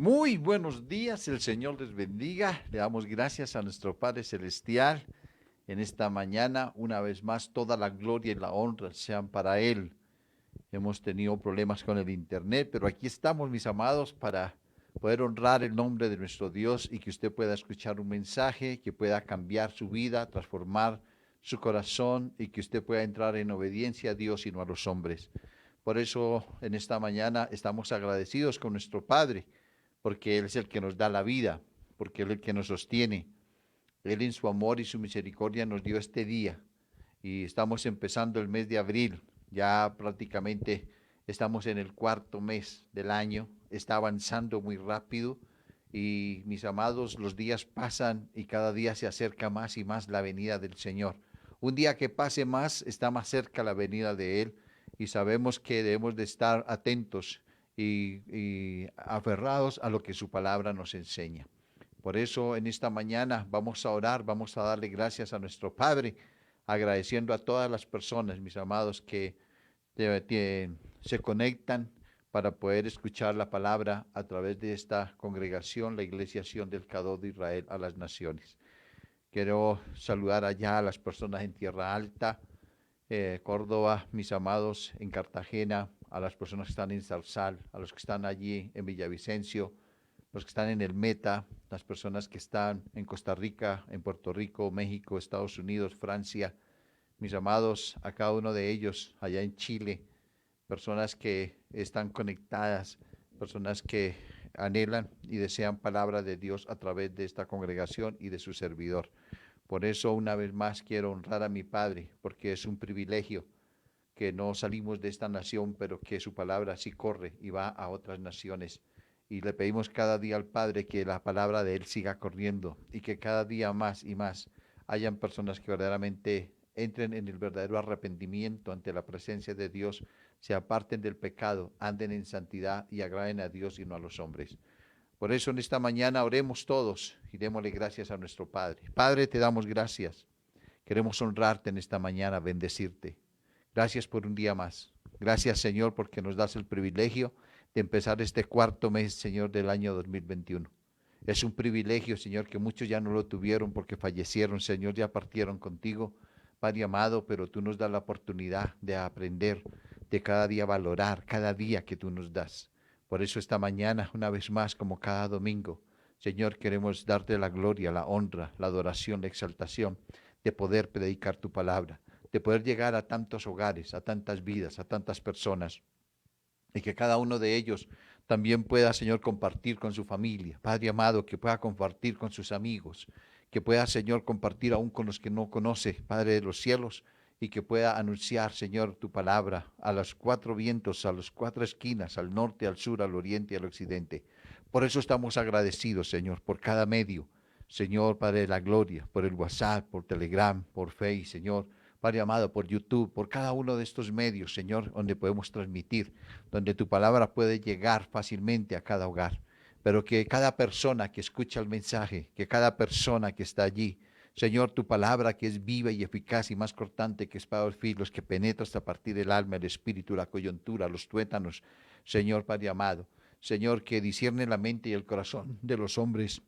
Muy buenos días, el Señor les bendiga. Le damos gracias a nuestro Padre Celestial en esta mañana. Una vez más, toda la gloria y la honra sean para Él. Hemos tenido problemas con el internet, pero aquí estamos, mis amados, para poder honrar el nombre de nuestro Dios y que usted pueda escuchar un mensaje que pueda cambiar su vida, transformar su corazón y que usted pueda entrar en obediencia a Dios y no a los hombres. Por eso, en esta mañana estamos agradecidos con nuestro Padre, porque Él es el que nos da la vida, porque Él es el que nos sostiene. Él en su amor y su misericordia nos dio este día y estamos empezando el mes de abril. Ya prácticamente estamos en el cuarto mes del año, está avanzando muy rápido y mis amados, los días pasan y cada día se acerca más y más la venida del Señor. Un día que pase más, está más cerca la venida de Él y sabemos que debemos de estar atentos y aferrados a lo que su palabra nos enseña. Por eso en esta mañana vamos a orar, vamos a darle gracias a nuestro Padre, agradeciendo a todas las personas, mis amados, que se conectan para poder escuchar la palabra a través de esta congregación, la Iglesia Sion del Cadó de Israel a las naciones. Quiero saludar allá a las personas en Tierra Alta, Córdoba, mis amados, en Cartagena, a las personas que están en Zarzal, a los que están allí en Villavicencio, los que están en el Meta, las personas que están en Costa Rica, en Puerto Rico, México, Estados Unidos, Francia, mis amados, a cada uno de ellos, allá en Chile, personas que están conectadas, personas que anhelan y desean palabra de Dios a través de esta congregación y de su servidor. Por eso una vez más quiero honrar a mi Padre, porque es un privilegio que no salimos de esta nación, pero que su palabra sí corre y va a otras naciones. Y le pedimos cada día al Padre que la palabra de Él siga corriendo y que cada día más y más hayan personas que verdaderamente entren en el verdadero arrepentimiento ante la presencia de Dios, se aparten del pecado, anden en santidad y agraden a Dios y no a los hombres. Por eso en esta mañana oremos todos y démosle gracias a nuestro Padre. Padre, te damos gracias. Queremos honrarte en esta mañana, bendecirte. Gracias por un día más. Gracias, Señor, porque nos das el privilegio de empezar este cuarto mes, Señor, del año 2021. Es un privilegio, Señor, que muchos ya no lo tuvieron porque fallecieron, Señor, ya partieron contigo, Padre amado, pero tú nos das la oportunidad de aprender, de cada día valorar, cada día que tú nos das. Por eso esta mañana, una vez más, como cada domingo, Señor, queremos darte la gloria, la honra, la adoración, la exaltación de poder predicar tu palabra, de poder llegar a tantos hogares, a tantas vidas, a tantas personas, y que cada uno de ellos también pueda, Señor, compartir con su familia. Padre amado, que pueda compartir con sus amigos, que pueda, Señor, compartir aún con los que no conoce, Padre de los cielos, y que pueda anunciar, Señor, tu palabra a los cuatro vientos, a las cuatro esquinas, al norte, al sur, al oriente y al occidente. Por eso estamos agradecidos, Señor, por cada medio. Señor, Padre de la gloria, por el WhatsApp, por Telegram, por Face, Señor, Padre amado, por YouTube, por cada uno de estos medios, Señor, donde podemos transmitir, donde tu palabra puede llegar fácilmente a cada hogar. Pero que cada persona que escucha el mensaje, que cada persona que está allí, Señor, tu palabra que es viva y eficaz y más cortante que espada de filos, que penetra hasta partir el alma, el espíritu, la coyuntura, los tuétanos, Señor, Padre amado, Señor, que discierne la mente y el corazón de los hombres,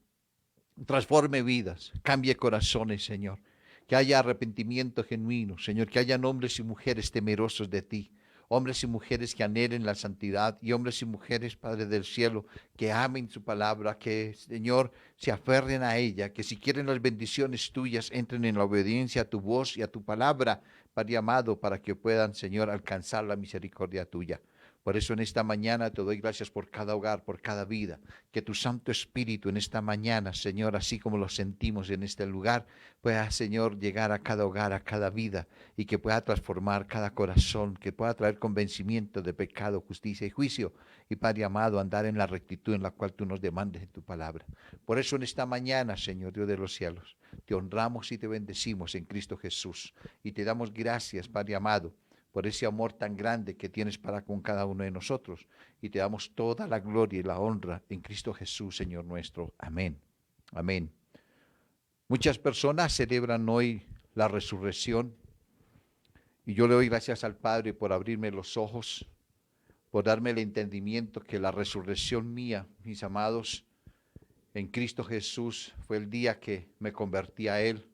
transforme vidas, cambie corazones, Señor. Que haya arrepentimiento genuino, Señor, que hayan hombres y mujeres temerosos de ti, hombres y mujeres que anhelen la santidad y hombres y mujeres, Padre del cielo, que amen su palabra, que, Señor, se aferren a ella, que si quieren las bendiciones tuyas, entren en la obediencia a tu voz y a tu palabra, Padre amado, para que puedan, Señor, alcanzar la misericordia tuya. Por eso en esta mañana te doy gracias por cada hogar, por cada vida. Que tu Santo Espíritu en esta mañana, Señor, así como lo sentimos en este lugar, pueda, Señor, llegar a cada hogar, a cada vida, y que pueda transformar cada corazón, que pueda traer convencimiento de pecado, justicia y juicio. Y Padre amado, andar en la rectitud en la cual tú nos demandes en tu palabra. Por eso en esta mañana, Señor Dios de los cielos, te honramos y te bendecimos en Cristo Jesús. Y te damos gracias, Padre amado, por ese amor tan grande que tienes para con cada uno de nosotros. Y te damos toda la gloria y la honra en Cristo Jesús, Señor nuestro. Amén. Amén. Muchas personas celebran hoy la resurrección y yo le doy gracias al Padre por abrirme los ojos, por darme el entendimiento que la resurrección mía, mis amados, en Cristo Jesús fue el día que me convertí a Él,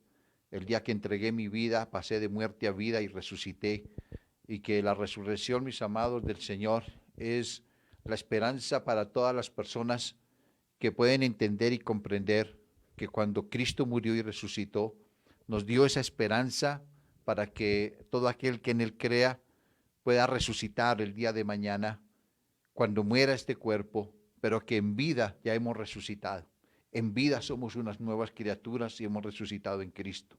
el día que entregué mi vida, pasé de muerte a vida y resucité, y que la resurrección, mis amados, del Señor es la esperanza para todas las personas que pueden entender y comprender que cuando Cristo murió y resucitó, nos dio esa esperanza para que todo aquel que en Él crea pueda resucitar el día de mañana, cuando muera este cuerpo, pero que en vida ya hemos resucitado. En vida somos unas nuevas criaturas y hemos resucitado en Cristo.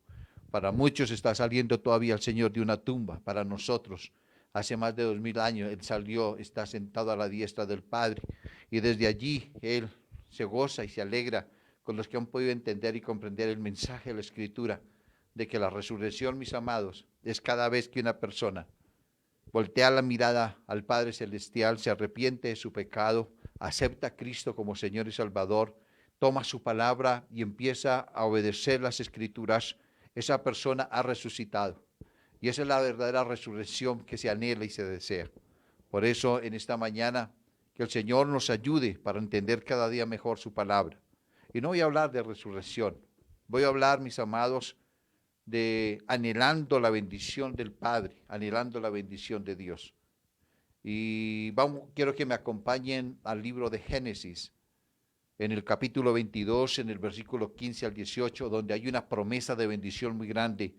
Para muchos está saliendo todavía el Señor de una tumba. Para nosotros, hace más de 2000 años, Él salió, está sentado a la diestra del Padre. Y desde allí Él se goza y se alegra con los que han podido entender y comprender el mensaje de la Escritura, de que la resurrección, mis amados, es cada vez que una persona voltea la mirada al Padre Celestial, se arrepiente de su pecado, acepta a Cristo como Señor y Salvador, toma su palabra y empieza a obedecer las Escrituras, esa persona ha resucitado. Y esa es la verdadera resurrección que se anhela y se desea. Por eso, en esta mañana, que el Señor nos ayude para entender cada día mejor su palabra. Y no voy a hablar de resurrección, voy a hablar, mis amados, de anhelando la bendición del Padre, anhelando la bendición de Dios. Y quiero que me acompañen al libro de Génesis, en el capítulo 22, en el versículo 15 al 18, donde hay una promesa de bendición muy grande,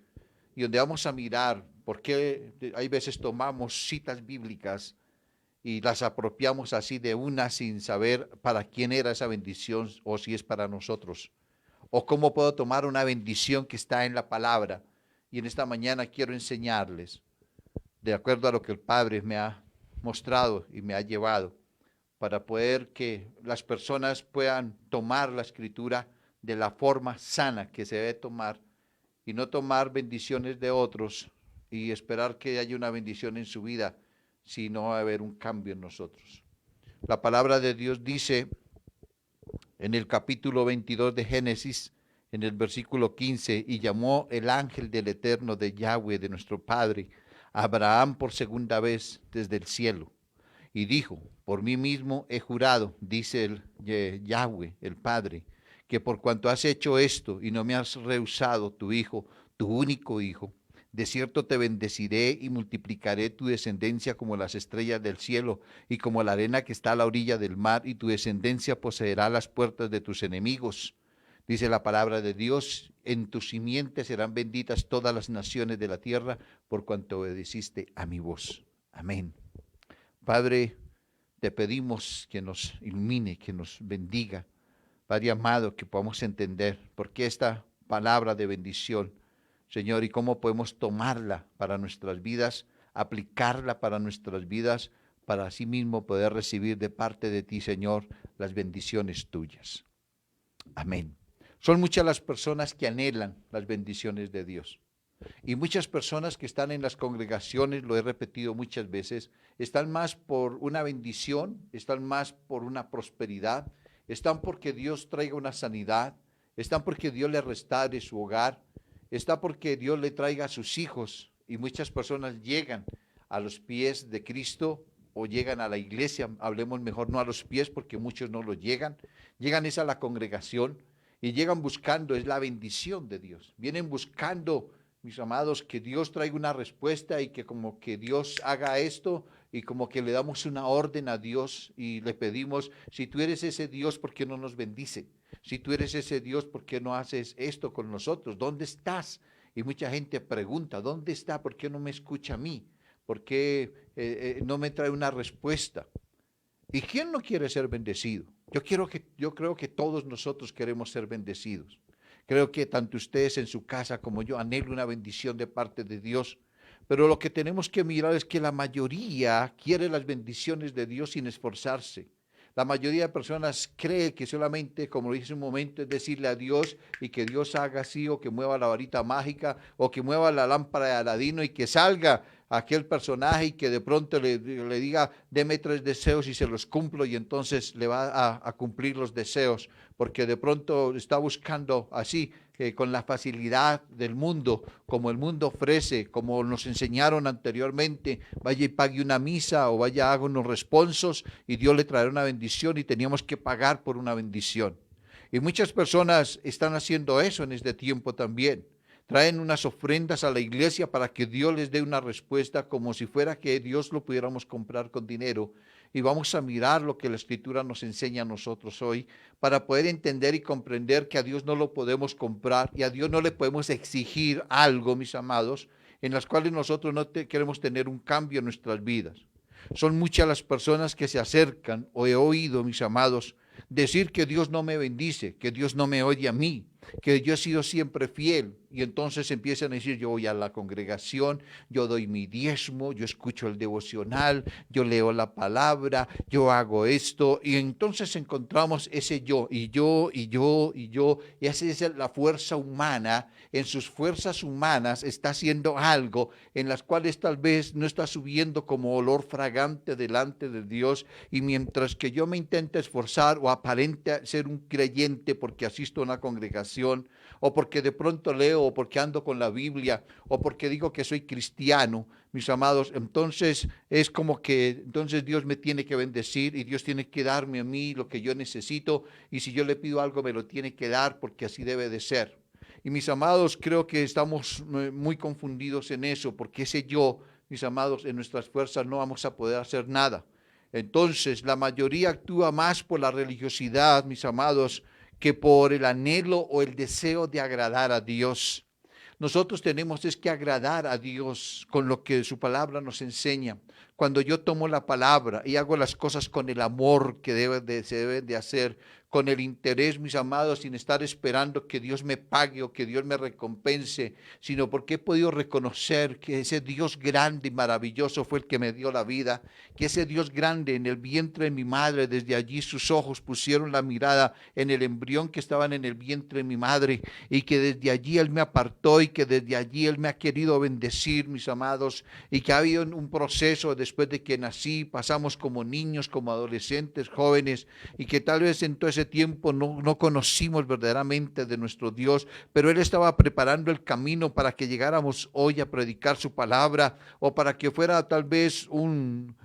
y donde vamos a mirar por qué hay veces tomamos citas bíblicas y las apropiamos así de una sin saber para quién era esa bendición o si es para nosotros. O cómo puedo tomar una bendición que está en la palabra. Y en esta mañana quiero enseñarles, de acuerdo a lo que el Padre me ha mostrado y me ha llevado, para poder que las personas puedan tomar la Escritura de la forma sana que se debe tomar y no tomar bendiciones de otros y esperar que haya una bendición en su vida, si no va a haber un cambio en nosotros. La palabra de Dios dice en el capítulo 22 de Génesis, en el versículo 15, y llamó el ángel del Eterno de Yahweh, de nuestro Padre, a Abraham por segunda vez desde el cielo, y dijo, por mí mismo he jurado, dice el Yahweh, el Padre, que por cuanto has hecho esto y no me has rehusado tu hijo, tu único hijo, de cierto te bendeciré y multiplicaré tu descendencia como las estrellas del cielo y como la arena que está a la orilla del mar, y tu descendencia poseerá las puertas de tus enemigos. Dice la palabra de Dios, en tu simiente serán benditas todas las naciones de la tierra, por cuanto obedeciste a mi voz. Amén. Padre, te pedimos que nos ilumine, que nos bendiga. Padre amado, que podamos entender por qué esta palabra de bendición, Señor, y cómo podemos tomarla para nuestras vidas, aplicarla para nuestras vidas, para así mismo poder recibir de parte de ti, Señor, las bendiciones tuyas. Amén. Son muchas las personas que anhelan las bendiciones de Dios. Y muchas personas que están en las congregaciones, lo he repetido muchas veces, están más por una bendición, están más por una prosperidad, están porque Dios traiga una sanidad, están porque Dios le restaure su hogar, está porque Dios le traiga a sus hijos. Y muchas personas llegan a los pies de Cristo o llegan a la iglesia, hablemos mejor no a los pies porque muchos no lo llegan es a la congregación y llegan buscando, es la bendición de Dios. Vienen buscando, mis amados, que Dios traiga una respuesta y que como que Dios haga esto y como que le damos una orden a Dios y le pedimos, si tú eres ese Dios, ¿por qué no nos bendice? Si tú eres ese Dios, ¿por qué no haces esto con nosotros? ¿Dónde estás? Y mucha gente pregunta, ¿dónde está? ¿Por qué no me escucha a mí? ¿Por qué no me trae una respuesta? ¿Y quién no quiere ser bendecido? Yo creo que todos nosotros queremos ser bendecidos. Creo que tanto ustedes en su casa como yo anhelo una bendición de parte de Dios. Pero lo que tenemos que mirar es que la mayoría quiere las bendiciones de Dios sin esforzarse. La mayoría de personas cree que solamente, como lo dije un momento, es decirle a Dios y que Dios haga así, o que mueva la varita mágica, o que mueva la lámpara de Aladino y que salga a aquel personaje y que de pronto le diga, deme 3 deseos y se los cumplo, y entonces le va a cumplir los deseos, porque de pronto está buscando así, con la facilidad del mundo, como el mundo ofrece, como nos enseñaron anteriormente, vaya y pague una misa o vaya haga unos responsos y Dios le traerá una bendición y teníamos que pagar por una bendición. Y muchas personas están haciendo eso en este tiempo también. Traen unas ofrendas a la iglesia para que Dios les dé una respuesta como si fuera que Dios lo pudiéramos comprar con dinero. Y vamos a mirar lo que la Escritura nos enseña a nosotros hoy para poder entender y comprender que a Dios no lo podemos comprar y a Dios no le podemos exigir algo, mis amados, en las cuales nosotros no queremos tener un cambio en nuestras vidas. Son muchas las personas que se acercan, o he oído, mis amados, decir que Dios no me bendice, que Dios no me oye a mí, que yo he sido siempre fiel. Y entonces empiezan a decir, yo voy a la congregación, yo doy mi diezmo, yo escucho el devocional, yo leo la palabra, yo hago esto. Y entonces encontramos ese yo, y yo, y yo, y yo. Y esa es la fuerza humana. En sus fuerzas humanas está haciendo algo en las cuales tal vez no está subiendo como olor fragante delante de Dios. Y mientras que yo me intento esforzar o aparente ser un creyente porque asisto a una congregación, o porque de pronto leo, o porque ando con la Biblia, o porque digo que soy cristiano, mis amados, entonces es como que entonces Dios me tiene que bendecir y Dios tiene que darme a mí lo que yo necesito, y si yo le pido algo me lo tiene que dar porque así debe de ser. Y mis amados, creo que estamos muy confundidos en eso, porque ese yo, mis amados, en nuestras fuerzas no vamos a poder hacer nada. Entonces, la mayoría actúa más por la religiosidad, mis amados, que por el anhelo o el deseo de agradar a Dios. Nosotros tenemos es que agradar a Dios con lo que su palabra nos enseña. Cuando yo tomo la palabra y hago las cosas con el amor que se deben de hacer, con el interés, mis amados, sin estar esperando que Dios me pague o que Dios me recompense, sino porque he podido reconocer que ese Dios grande y maravilloso fue el que me dio la vida, que ese Dios grande en el vientre de mi madre, desde allí sus ojos pusieron la mirada en el embrión que estaban en el vientre de mi madre, y que desde allí Él me apartó y que desde allí Él me ha querido bendecir, mis amados, y que ha habido un proceso después de que nací, pasamos como niños, como adolescentes, jóvenes, y que tal vez en todo ese tiempo no conocimos verdaderamente de nuestro Dios, pero Él estaba preparando el camino para que llegáramos hoy a predicar su palabra, o para que fuera tal vez un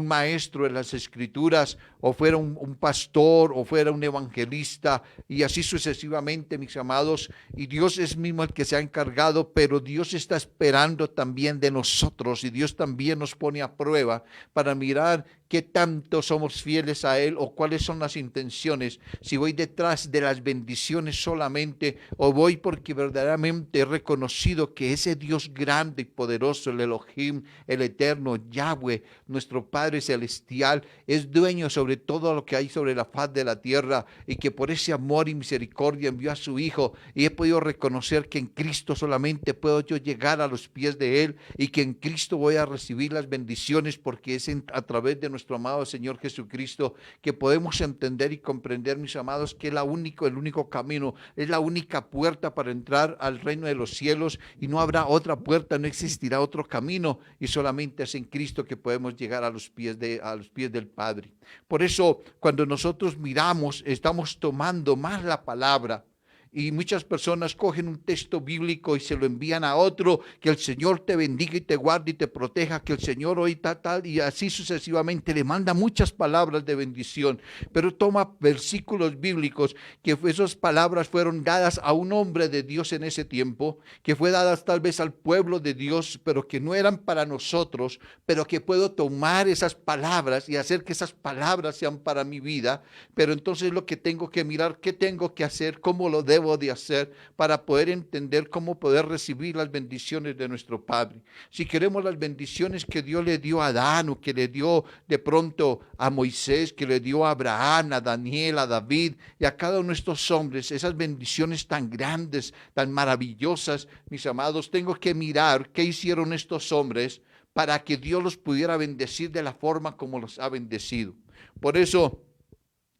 maestro en las escrituras, o fuera un pastor, o fuera un evangelista, y así sucesivamente, mis amados. Y Dios es mismo el que se ha encargado, pero Dios está esperando también de nosotros, y Dios también nos pone a prueba para mirar qué tanto somos fieles a Él, o cuáles son las intenciones, si voy detrás de las bendiciones solamente, o voy porque verdaderamente he reconocido que ese Dios grande y poderoso, el Elohim, el eterno Yahweh, nuestro Padre celestial, es dueño sobre todo lo que hay sobre la faz de la tierra, y que por ese amor y misericordia envió a su Hijo, y he podido reconocer que en Cristo solamente puedo yo llegar a los pies de Él, y que en Cristo voy a recibir las bendiciones, porque es a través de nuestro amado Señor Jesucristo que podemos entender y comprender, mis amados, que es el único camino, es la única puerta para entrar al reino de los cielos, y no habrá otra puerta, no existirá otro camino, y solamente es en Cristo que podemos llegar a los pies del Padre. Por eso, cuando nosotros miramos, estamos tomando más la palabra. Y muchas personas cogen un texto bíblico y se lo envían a otro, que el Señor te bendiga y te guarde y te proteja, que el Señor hoy tal, y así sucesivamente le manda muchas palabras de bendición, pero toma versículos bíblicos, que esas palabras fueron dadas a un hombre de Dios en ese tiempo, que fue dadas tal vez al pueblo de Dios, pero que no eran para nosotros, pero que puedo tomar esas palabras y hacer que esas palabras sean para mi vida. Pero entonces lo que tengo que mirar, qué tengo que hacer, cómo lo debo de hacer para poder entender cómo poder recibir las bendiciones de nuestro Padre. Si queremos las bendiciones que Dios le dio a Adán, o que le dio de pronto a Moisés, que le dio a Abraham, a Daniel, a David y a cada uno de estos hombres, esas bendiciones tan grandes, tan maravillosas, mis amados, tengo que mirar qué hicieron estos hombres para que Dios los pudiera bendecir de la forma como los ha bendecido. Por eso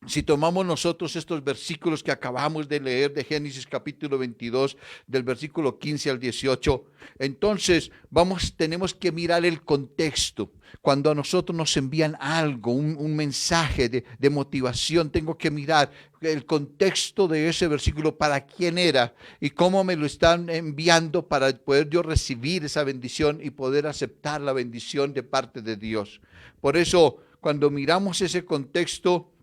Si tomamos nosotros estos versículos que acabamos de leer de Génesis capítulo 22, del versículo 15 al 18, entonces tenemos que mirar el contexto. Cuando a nosotros nos envían algo, un mensaje de motivación, tengo que mirar el contexto de ese versículo, para quién era y cómo me lo están enviando para poder yo recibir esa bendición y poder aceptar la bendición de parte de Dios. Por eso, cuando miramos ese contexto,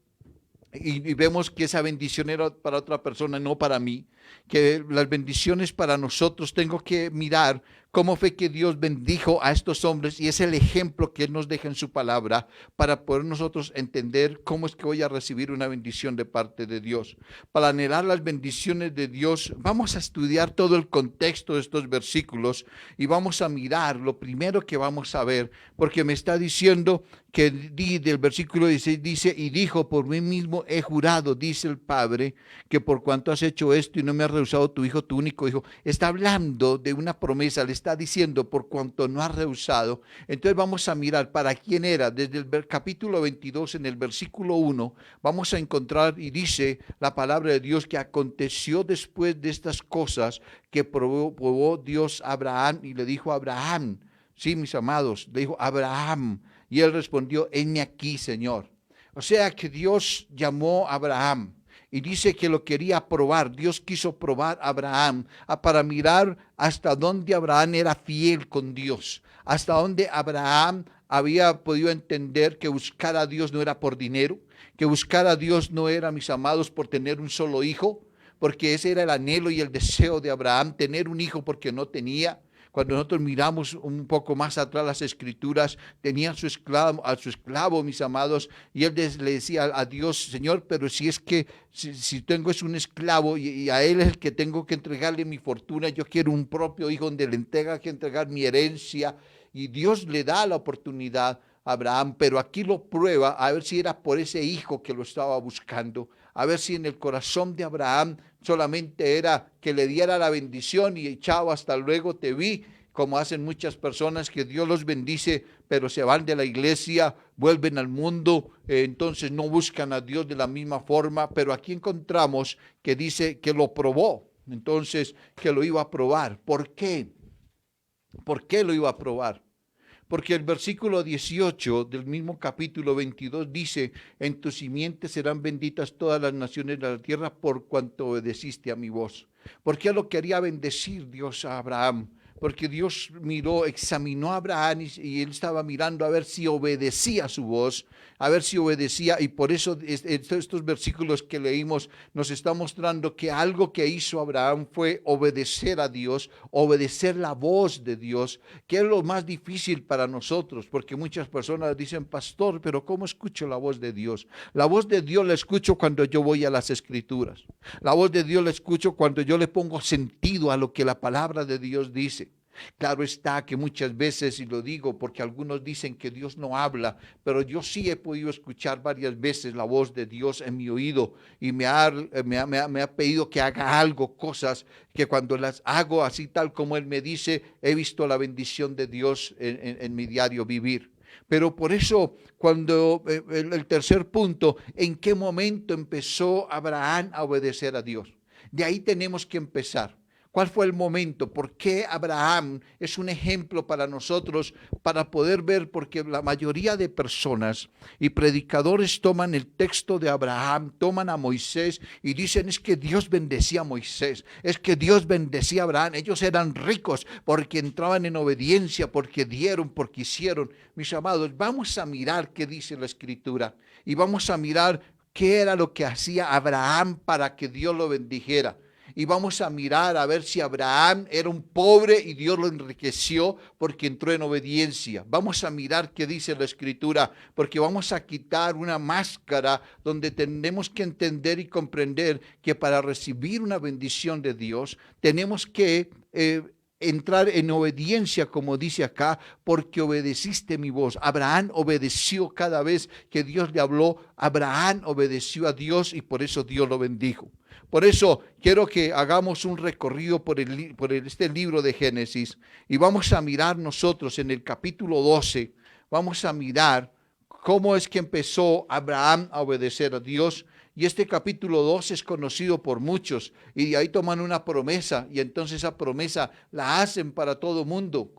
y vemos que esa bendición era para otra persona, no para mí, que las bendiciones para nosotros, tengo que mirar cómo fue que Dios bendijo a estos hombres, y es el ejemplo que Él nos deja en su palabra para poder nosotros entender cómo es que voy a recibir una bendición de parte de Dios. Para anhelar las bendiciones de Dios, vamos a estudiar todo el contexto de estos versículos y vamos a mirar lo primero que vamos a ver, porque me está diciendo que del versículo 16 dice: y dijo, por mí mismo he jurado, dice el Padre, que por cuanto has hecho esto y no me has rehusado tu hijo, tu único hijo. Está hablando de una promesa, le está diciendo por cuanto no has rehusado. Entonces vamos a mirar para quién era. Desde el capítulo 22, en el versículo 1, vamos a encontrar, y dice la palabra de Dios, que aconteció después de estas cosas que probó Dios a Abraham, y le dijo a Abraham, sí, mis amados, le dijo Abraham, y él respondió: heme aquí, Señor. O sea que Dios llamó a Abraham y dice que lo quería probar. Dios quiso probar a Abraham para mirar hasta dónde Abraham era fiel con Dios, hasta dónde Abraham había podido entender que buscar a Dios no era por dinero, que buscar a Dios no era, mis amados, por tener un solo hijo, porque ese era el anhelo y el deseo de Abraham, tener un hijo porque no tenía. Cuando nosotros miramos un poco más atrás las escrituras, tenía a su esclavo, mis amados, y él le decía a Dios: Señor, pero si es que si tengo es un esclavo y a él es el que tengo que entregarle mi fortuna, yo quiero un propio hijo donde le tenga que entregar mi herencia. Y Dios le da la oportunidad a Abraham, pero aquí lo prueba a ver si era por ese hijo que lo estaba buscando, a ver si en el corazón de Abraham solamente era que le diera la bendición y chao, hasta luego, te vi, como hacen muchas personas, que Dios los bendice, pero se van de la iglesia, vuelven al mundo, entonces no buscan a Dios de la misma forma. Pero aquí encontramos que dice que lo probó, entonces que lo iba a probar. ¿Por qué? ¿Por qué lo iba a probar? Porque el versículo 18 del mismo capítulo 22 dice: en tu simiente serán benditas todas las naciones de la tierra por cuanto obedeciste a mi voz. ¿Por qué lo quería bendecir Dios a Abraham? Porque Dios miró, examinó a Abraham y él estaba mirando a ver si obedecía su voz, a ver si obedecía. Y por eso estos versículos que leímos nos está mostrando que algo que hizo Abraham fue obedecer a Dios, obedecer la voz de Dios, que es lo más difícil para nosotros, porque muchas personas dicen: pastor, pero ¿cómo escucho la voz de Dios? La voz de Dios la escucho cuando yo voy a las escrituras. La voz de Dios la escucho cuando yo le pongo sentido a lo que la palabra de Dios dice. Claro está que muchas veces, y lo digo porque algunos dicen que Dios no habla, pero yo sí he podido escuchar varias veces la voz de Dios en mi oído, y me ha pedido que haga algo, cosas que cuando las hago así tal como Él me dice, he visto la bendición de Dios en mi diario vivir. Pero por eso, cuando el tercer punto, ¿en qué momento empezó Abraham a obedecer a Dios? De ahí tenemos que empezar. ¿Cuál fue el momento? ¿Por qué Abraham es un ejemplo para nosotros para poder ver? Porque la mayoría de personas y predicadores toman el texto de Abraham, toman a Moisés y dicen: es que Dios bendecía a Moisés, es que Dios bendecía a Abraham. Ellos eran ricos porque entraban en obediencia, porque dieron, porque hicieron. Mis amados, vamos a mirar qué dice la Escritura y vamos a mirar qué era lo que hacía Abraham para que Dios lo bendijera. Y vamos a mirar a ver si Abraham era un pobre y Dios lo enriqueció porque entró en obediencia. Vamos a mirar qué dice la Escritura, porque vamos a quitar una máscara donde tenemos que entender y comprender que para recibir una bendición de Dios tenemos que entrar en obediencia, como dice acá: porque obedeciste mi voz. Abraham obedeció cada vez que Dios le habló. Abraham obedeció a Dios y por eso Dios lo bendijo. Por eso quiero que hagamos un recorrido por este libro de Génesis y vamos a mirar nosotros en el capítulo 12, vamos a mirar cómo es que empezó Abraham a obedecer a Dios. Y este capítulo 2 es conocido por muchos y de ahí toman una promesa y entonces esa promesa la hacen para todo mundo,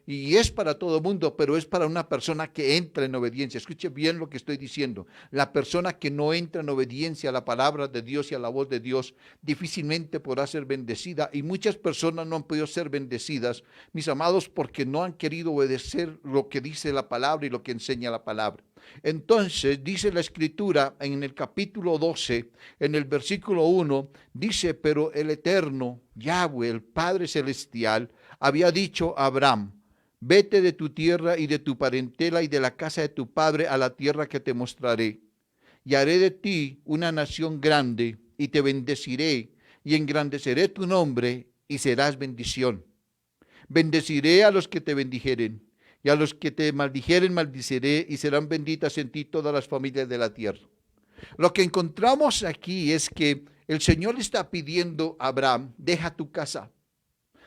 y es para todo mundo, pero es para una persona que entra en obediencia. Escuche bien lo que estoy diciendo. La persona que no entra en obediencia a la palabra de Dios y a la voz de Dios difícilmente podrá ser bendecida, y muchas personas no han podido ser bendecidas, mis amados, porque no han querido obedecer lo que dice la palabra y lo que enseña la palabra. Entonces dice la escritura en el capítulo 12, en el versículo 1, dice: pero el Eterno, Yahweh, el Padre Celestial, había dicho a Abraham: vete de tu tierra y de tu parentela y de la casa de tu padre a la tierra que te mostraré, y haré de ti una nación grande, y te bendeciré, y engrandeceré tu nombre, y serás bendición. Bendeciré a los que te bendijeren, y a los que te maldijeren maldiciré, y serán benditas en ti todas las familias de la tierra. Lo que encontramos aquí es que el Señor le está pidiendo a Abraham: deja tu casa,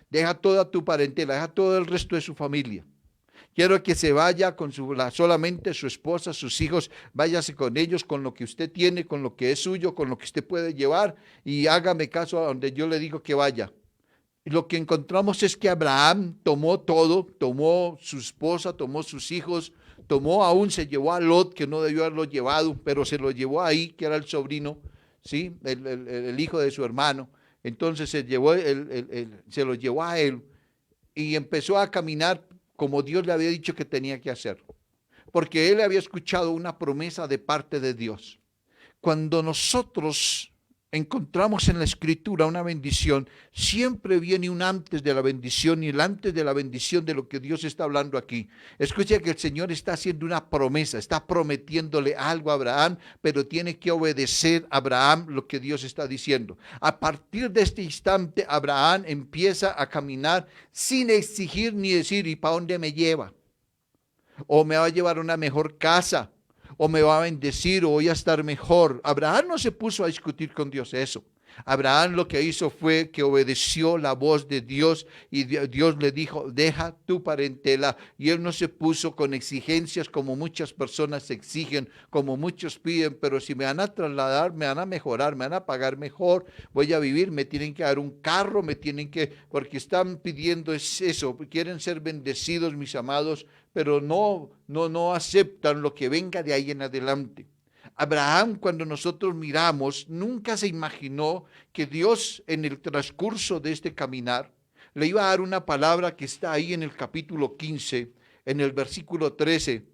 deja toda tu parentela, deja todo el resto de su familia. Quiero que se vaya con solamente su esposa, sus hijos, váyase con ellos, con lo que usted tiene, con lo que es suyo, con lo que usted puede llevar, y hágame caso a donde yo le digo que vaya. Lo que encontramos es que Abraham tomó todo, tomó su esposa, tomó sus hijos, se llevó a Lot, que no debió haberlo llevado, pero se lo llevó ahí, que era el sobrino, ¿sí? El hijo de su hermano. Entonces se lo llevó a él y empezó a caminar como Dios le había dicho que tenía que hacer, porque él había escuchado una promesa de parte de Dios. Cuando nosotros encontramos en la escritura una bendición, siempre viene un antes de la bendición, y el antes de la bendición de lo que Dios está hablando aquí. Escucha que el Señor está haciendo una promesa, está prometiéndole algo a Abraham, pero tiene que obedecer a Abraham lo que Dios está diciendo. A partir de este instante, Abraham empieza a caminar sin exigir ni decir: ¿y para dónde me lleva? ¿O me va a llevar a una mejor casa? ¿O me va a bendecir? ¿O voy a estar mejor? Abraham no se puso a discutir con Dios eso. Abraham lo que hizo fue que obedeció la voz de Dios, y Dios le dijo: deja tu parentela. Y él no se puso con exigencias como muchas personas exigen, como muchos piden: pero si me van a trasladar, me van a mejorar, me van a pagar mejor, voy a vivir, me tienen que dar un carro, porque están pidiendo eso, quieren ser bendecidos, mis amados, pero no aceptan lo que venga de ahí en adelante. Abraham, cuando nosotros miramos, nunca se imaginó que Dios, en el transcurso de este caminar, le iba a dar una palabra que está ahí en el capítulo 15, en el versículo 13,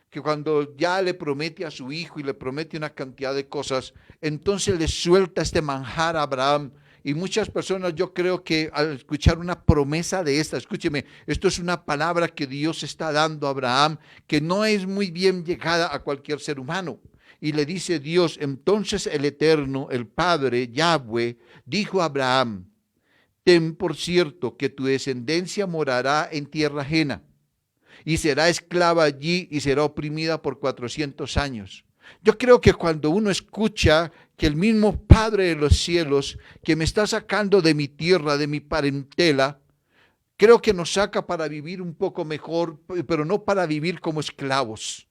que cuando ya le promete a su hijo y le promete una cantidad de cosas, entonces le suelta este manjar a Abraham. Y muchas personas, yo creo que al escuchar una promesa de esta, escúcheme, esto es una palabra que Dios está dando a Abraham, que no es muy bien llegada a cualquier ser humano. Y le dice Dios: entonces el Eterno, el Padre, Yahweh, dijo a Abraham: ten por cierto que tu descendencia morará en tierra ajena, y será esclava allí, y será oprimida por 400 años. Yo creo que cuando uno escucha que el mismo Padre de los cielos, que me está sacando de mi tierra, de mi parentela, creo que nos saca para vivir un poco mejor, pero no para vivir como esclavos.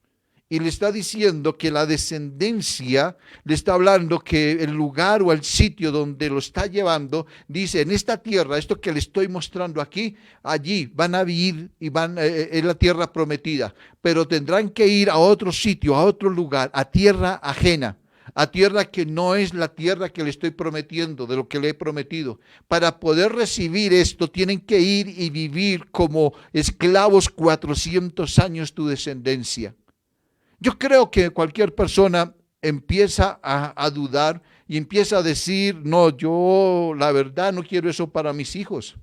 Y le está diciendo que la descendencia, le está hablando que el lugar o el sitio donde lo está llevando, dice: en esta tierra, esto que le estoy mostrando aquí, allí van a vivir, y es la tierra prometida, pero tendrán que ir a otro sitio, a otro lugar, a tierra ajena, a tierra que no es la tierra que le estoy prometiendo, de lo que le he prometido. Para poder recibir esto, tienen que ir y vivir como esclavos 400 años tu descendencia. Yo creo que cualquier persona empieza a dudar y empieza a decir: no, yo la verdad no quiero eso para mis hijos.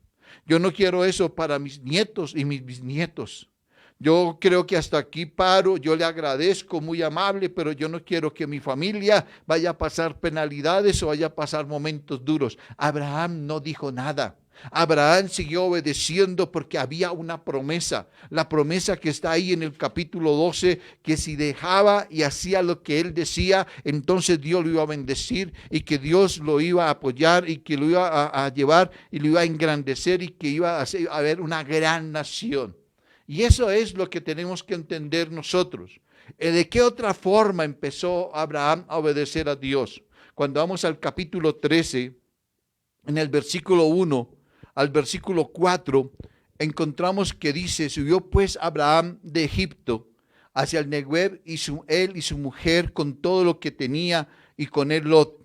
Yo no quiero eso para mis nietos y mis bisnietos. Yo creo que hasta aquí paro, yo le agradezco, muy amable, pero yo no quiero que mi familia vaya a pasar penalidades o vaya a pasar momentos duros. Abraham no dijo nada. Abraham siguió obedeciendo porque había una promesa, la promesa que está ahí en el capítulo 12, que si dejaba y hacía lo que él decía, entonces Dios lo iba a bendecir, y que Dios lo iba a apoyar, y que lo iba a llevar y lo iba a engrandecer, y que iba a haber una gran nación. Y eso es lo que tenemos que entender nosotros. ¿De qué otra forma empezó Abraham a obedecer a Dios? Cuando vamos al capítulo 13, en el versículo 1 al versículo 4, encontramos que dice: subió pues Abraham de Egipto hacia el Neguev, él y su mujer con todo lo que tenía, y con él Lot.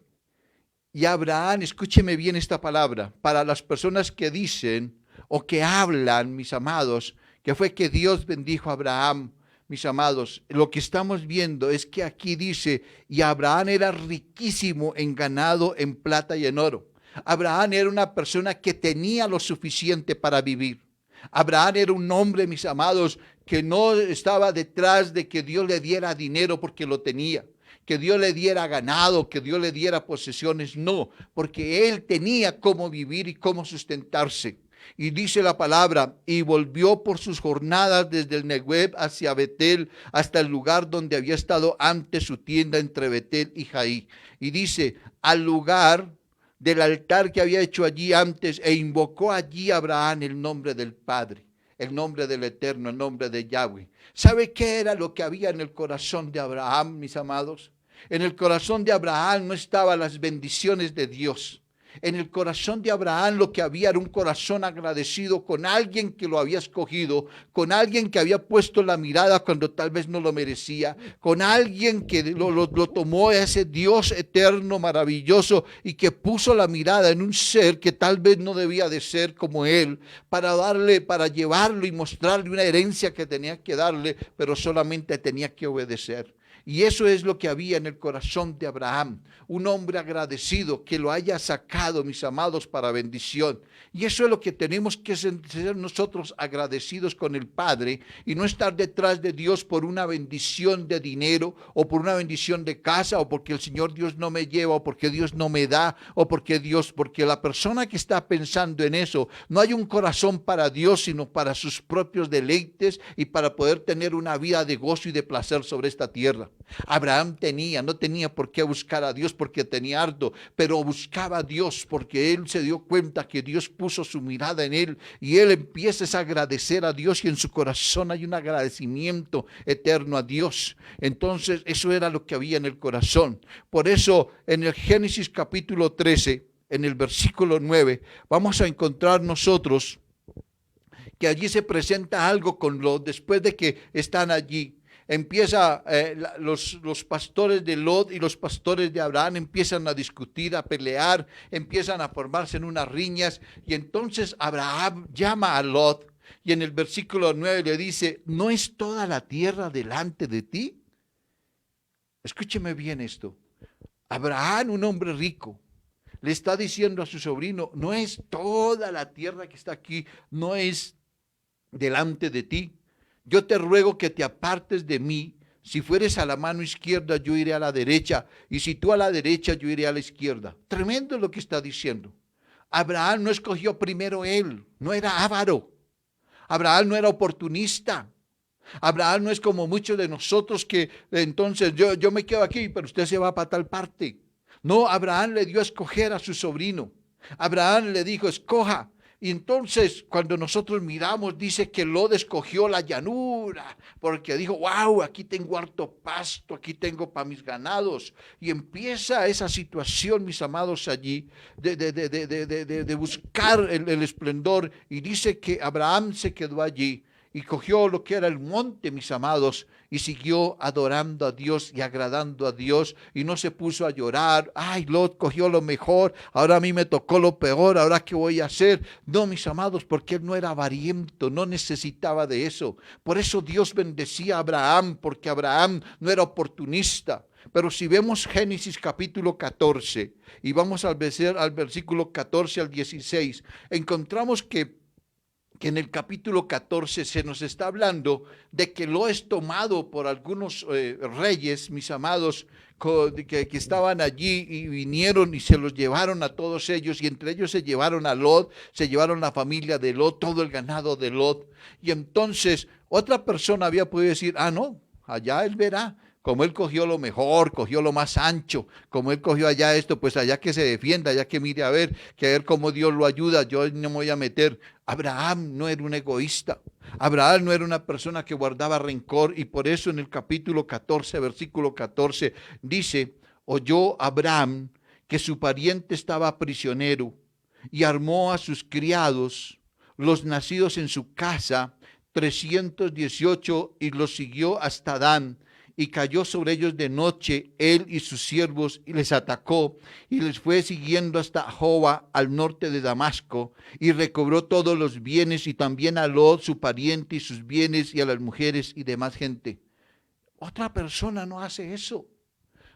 Y Abraham, escúcheme bien esta palabra, para las personas que dicen o que hablan, mis amados, que fue que Dios bendijo a Abraham, mis amados, lo que estamos viendo es que aquí dice: y Abraham era riquísimo en ganado, en plata y en oro. Abraham era una persona que tenía lo suficiente para vivir. Abraham era un hombre, mis amados, que no estaba detrás de que Dios le diera dinero porque lo tenía, que Dios le diera ganado, que Dios le diera posesiones. No, porque él tenía cómo vivir y cómo sustentarse. Y dice la palabra: y volvió por sus jornadas desde el Neguev hacia Betel, hasta el lugar donde había estado antes su tienda entre Betel y Jaí. Y dice: al lugar del altar que había hecho allí antes, e invocó allí Abraham el nombre del Padre, el nombre del Eterno, el nombre de Yahweh. ¿Sabe qué era lo que había en el corazón de Abraham, mis amados? En el corazón de Abraham no estaban las bendiciones de Dios. En el corazón de Abraham lo que había era un corazón agradecido con alguien que lo había escogido, con alguien que había puesto la mirada cuando tal vez no lo merecía, con alguien que lo tomó a ese Dios eterno, maravilloso, y que puso la mirada en un ser que tal vez no debía de ser como él, para llevarlo y mostrarle una herencia que tenía que darle, pero solamente tenía que obedecer. Y eso es lo que había en el corazón de Abraham, un hombre agradecido que lo haya sacado, mis amados, para bendición. Y eso es lo que tenemos que ser nosotros, agradecidos con el Padre, y no estar detrás de Dios por una bendición de dinero, o por una bendición de casa, o porque el Señor Dios no me lleva, o porque Dios no me da, o porque la persona que está pensando en eso, no hay un corazón para Dios, sino para sus propios deleites y para poder tener una vida de gozo y de placer sobre esta tierra. Abraham no tenía por qué buscar a Dios porque tenía harto, pero buscaba a Dios porque él se dio cuenta que Dios puso su mirada en él, y él empieza a agradecer a Dios, y en su corazón hay un agradecimiento eterno a Dios. Entonces eso era lo que había en el corazón. Por eso en el Génesis capítulo 13, en el versículo 9, vamos a encontrar nosotros que allí se presenta algo con Lot. Después de que están allí, empieza los pastores de Lot y los pastores de Abraham empiezan a discutir, a pelear, empiezan a formarse en unas riñas, y entonces Abraham llama a Lot, y en el versículo 9 le dice: ¿no es toda la tierra delante de ti? Escúcheme bien esto. Abraham, un hombre rico, le está diciendo a su sobrino: no es toda la tierra que está aquí, no es delante de ti. Yo te ruego que te apartes de mí. Si fueres a la mano izquierda, yo iré a la derecha, y si tú a la derecha, yo iré a la izquierda. Tremendo lo que está diciendo. Abraham no escogió primero él, no era avaro. Abraham no era oportunista. Abraham no es como muchos de nosotros que entonces yo me quedo aquí, pero usted se va para tal parte. No, Abraham le dio a escoger a su sobrino. Abraham le dijo: escoja. Y entonces cuando nosotros miramos, dice que Lot escogió la llanura, porque dijo: wow, aquí tengo harto pasto, aquí tengo para mis ganados. Y empieza esa situación, mis amados, allí de buscar el esplendor. Y dice que Abraham se quedó allí y cogió lo que era el monte, mis amados, y siguió adorando a Dios y agradando a Dios, y no se puso a llorar: ay, Lot cogió lo mejor, ahora a mí me tocó lo peor, ahora qué voy a hacer. No, mis amados, porque él no era avariento, no necesitaba de eso. Por eso Dios bendecía a Abraham, porque Abraham no era oportunista. Pero si vemos Génesis capítulo 14 y vamos al versículo 14 al 16, encontramos que en el capítulo 14 se nos está hablando de que lo es tomado por algunos reyes, mis amados, que estaban allí, y vinieron y se los llevaron a todos ellos, y entre ellos se llevaron a Lot, se llevaron la familia de Lot, todo el ganado de Lot. Y entonces otra persona había podido decir: ah, no, allá él verá. Como él cogió lo mejor, cogió lo más ancho, como él cogió allá esto, pues allá que se defienda, allá que mire a ver cómo Dios lo ayuda, yo no me voy a meter. Abraham no era un egoísta. Abraham no era una persona que guardaba rencor y por eso en el capítulo 14, versículo 14, dice, oyó Abraham que su pariente estaba prisionero y armó a sus criados, los nacidos en su casa, 318, y los siguió hasta Dan, y cayó sobre ellos de noche, él y sus siervos, y les atacó, y les fue siguiendo hasta Joba, al norte de Damasco, y recobró todos los bienes, y también a Lot, su pariente, y sus bienes, y a las mujeres y demás gente. Otra persona no hace eso.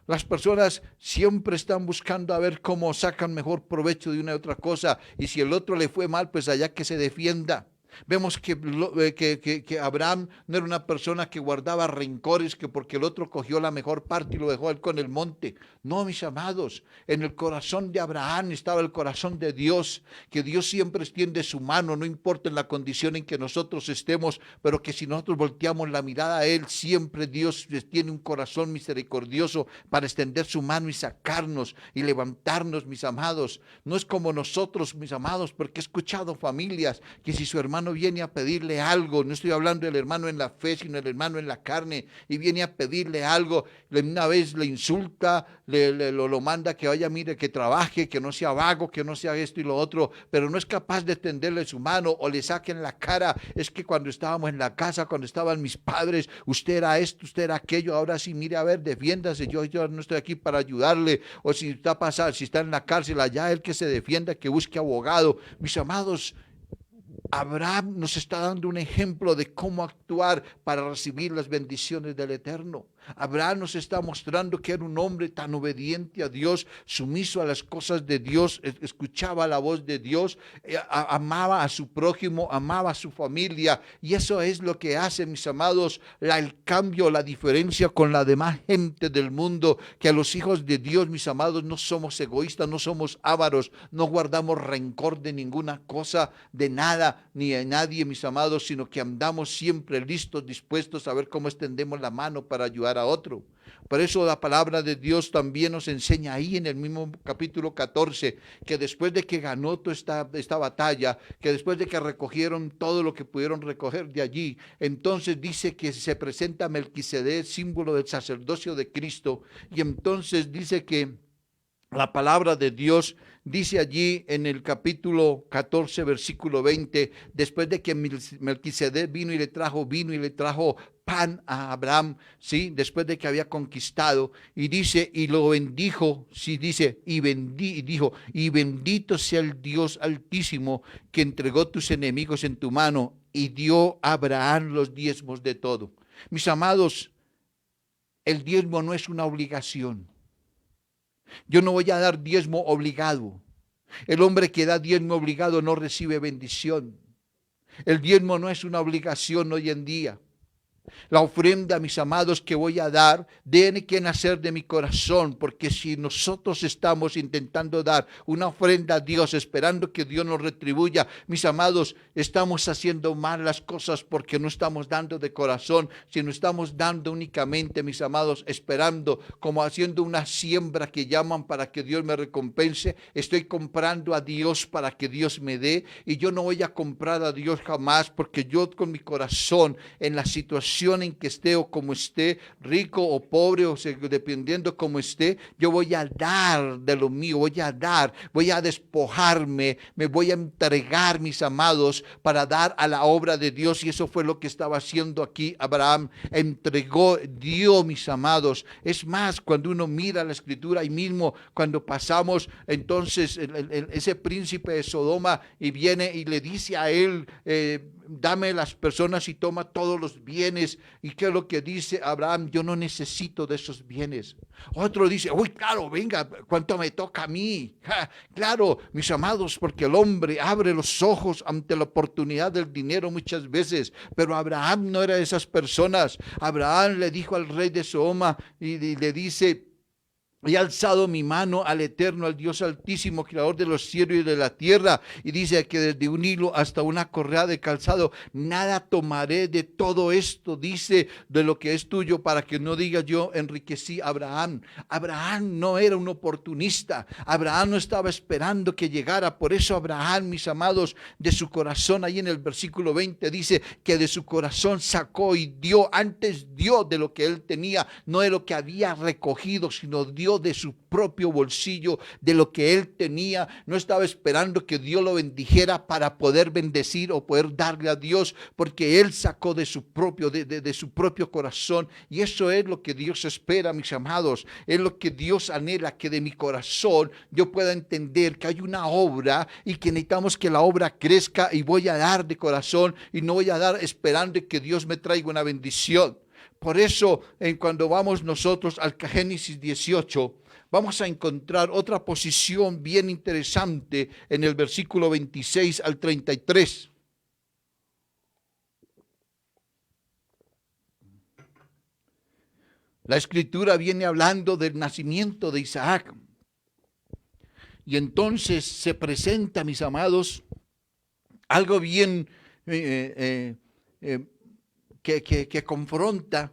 Las personas siempre están buscando a ver cómo sacan mejor provecho de una y otra cosa. Y si el otro le fue mal, pues allá que se defienda. Vemos que Abraham no era una persona que guardaba rencores, que porque el otro cogió la mejor parte y lo dejó él con el monte. No, mis amados, en el corazón de Abraham estaba el corazón de Dios, que Dios siempre extiende su mano, no importa en la condición en que nosotros estemos, pero que si nosotros volteamos la mirada a Él, siempre Dios tiene un corazón misericordioso para extender su mano y sacarnos y levantarnos, mis amados. No es como nosotros, mis amados, porque he escuchado familias que si su hermano viene a pedirle algo, no estoy hablando del hermano en la fe, sino del hermano en la carne, y viene a pedirle algo, una vez le insulta, lo manda que vaya, mire, que trabaje, que no sea vago, que no sea esto y lo otro, pero no es capaz de tenderle su mano o le saquen la cara. Es que cuando estábamos en la casa, cuando estaban mis padres, usted era esto, usted era aquello, ahora sí, mire, a ver, defiéndase, yo no estoy aquí para ayudarle, o si está pasando, si está en la cárcel allá, él que se defienda, que busque abogado. Mis amados, Abraham nos está dando un ejemplo de cómo actuar para recibir las bendiciones del Eterno. Abraham nos está mostrando que era un hombre tan obediente a Dios, sumiso a las cosas de Dios, escuchaba la voz de Dios, amaba a su prójimo, amaba a su familia, y eso es lo que hace, mis amados, el cambio, la diferencia con la demás gente del mundo, que a los hijos de Dios, mis amados, no somos egoístas, no somos ávaros, no guardamos rencor de ninguna cosa, de nada, ni de nadie, mis amados, sino que andamos siempre listos, dispuestos a ver cómo extendemos la mano para ayudar a otro. Por eso la palabra de Dios también nos enseña ahí en el mismo capítulo 14, que después de que ganó toda esta batalla, que después de que recogieron todo lo que pudieron recoger de allí, entonces dice que se presenta Melquisedec, símbolo del sacerdocio de Cristo, y entonces dice que la palabra de Dios dice allí en el capítulo 14, versículo 20, después de que Melquisedec vino y le trajo vino y le trajo pan a Abraham, ¿sí? Después de que había conquistado, y dice, y lo bendijo, sí, dice, y dijo, y bendito sea el Dios Altísimo que entregó tus enemigos en tu mano y dio a Abraham los diezmos de todo. Mis amados, el diezmo no es una obligación. Yo no voy a dar diezmo obligado. El hombre que da diezmo obligado no recibe bendición. El diezmo no es una obligación hoy en día. La ofrenda, mis amados, que voy a dar, tiene que nacer de mi corazón, porque si nosotros estamos intentando dar una ofrenda a Dios, esperando que Dios nos retribuya, mis amados, estamos haciendo mal las cosas porque no estamos dando de corazón, sino estamos dando únicamente, mis amados, esperando, como haciendo una siembra que llaman para que Dios me recompense. Estoy comprando a Dios para que Dios me dé, y yo no voy a comprar a Dios jamás, porque yo con mi corazón, en la situación en que esté o como esté, rico o pobre, o dependiendo como esté, yo voy a dar de lo mío, voy a despojarme, me voy a entregar, mis amados, para dar a la obra de Dios. Y eso fue lo que estaba haciendo aquí Abraham, entregó, dio, mis amados. Es más, cuando uno mira la escritura, y mismo cuando pasamos, entonces ese príncipe de Sodoma y viene y le dice a él, dame las personas y toma todos los bienes. ¿Y qué es lo que dice Abraham? Yo no necesito de esos bienes. Otro dice, uy, claro, venga, ¿cuánto me toca a mí? Claro, mis amados, porque el hombre abre los ojos ante la oportunidad del dinero muchas veces, pero Abraham no era de esas personas. Abraham le dijo al rey de Sodoma y le dice, He alzado mi mano al Eterno, al Dios Altísimo, Creador de los cielos y de la tierra. Y dice que desde un hilo hasta una correa de calzado, nada tomaré de todo esto, dice, de lo que es tuyo, para que no diga yo enriquecí a Abraham. Abraham no era un oportunista. Abraham no estaba esperando que llegara. Por eso Abraham, mis amados, de su corazón, ahí en el versículo 20, dice que de su corazón sacó y dio, antes dio de lo que él tenía, no de lo que había recogido, sino dio de su propio bolsillo, de lo que él tenía. No estaba esperando que Dios lo bendijera para poder bendecir o poder darle a Dios, porque él sacó de su propio, de su propio corazón. Y eso es lo que Dios espera, mis amados. Es lo que Dios anhela, que de mi corazón yo pueda entender que hay una obra y que necesitamos que la obra crezca, y voy a dar de corazón y no voy a dar esperando que Dios me traiga una bendición. Por eso, cuando vamos nosotros al Génesis 18, vamos a encontrar otra posición bien interesante en el versículo 26 al 33. La escritura viene hablando del nacimiento de Isaac. Y entonces se presenta, mis amados, algo bien que confronta,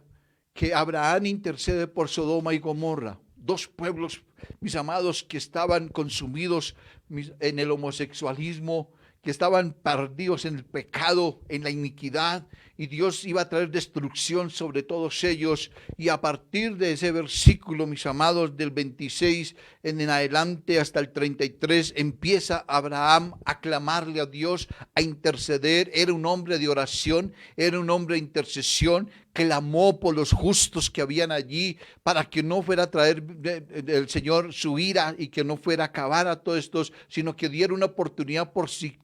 que Abraham intercede por Sodoma y Gomorra, dos pueblos, mis amados, que estaban consumidos en el homosexualismo, que estaban perdidos en el pecado, en la iniquidad, y Dios iba a traer destrucción sobre todos ellos. Y a partir de ese versículo, mis amados, del 26 en adelante hasta el 33, empieza Abraham a clamarle a Dios, a interceder. Era un hombre de oración, era un hombre de intercesión. Clamó por los justos que habían allí, para que no fuera a traer el Señor su ira y que no fuera a acabar a todos estos, sino que diera una oportunidad por si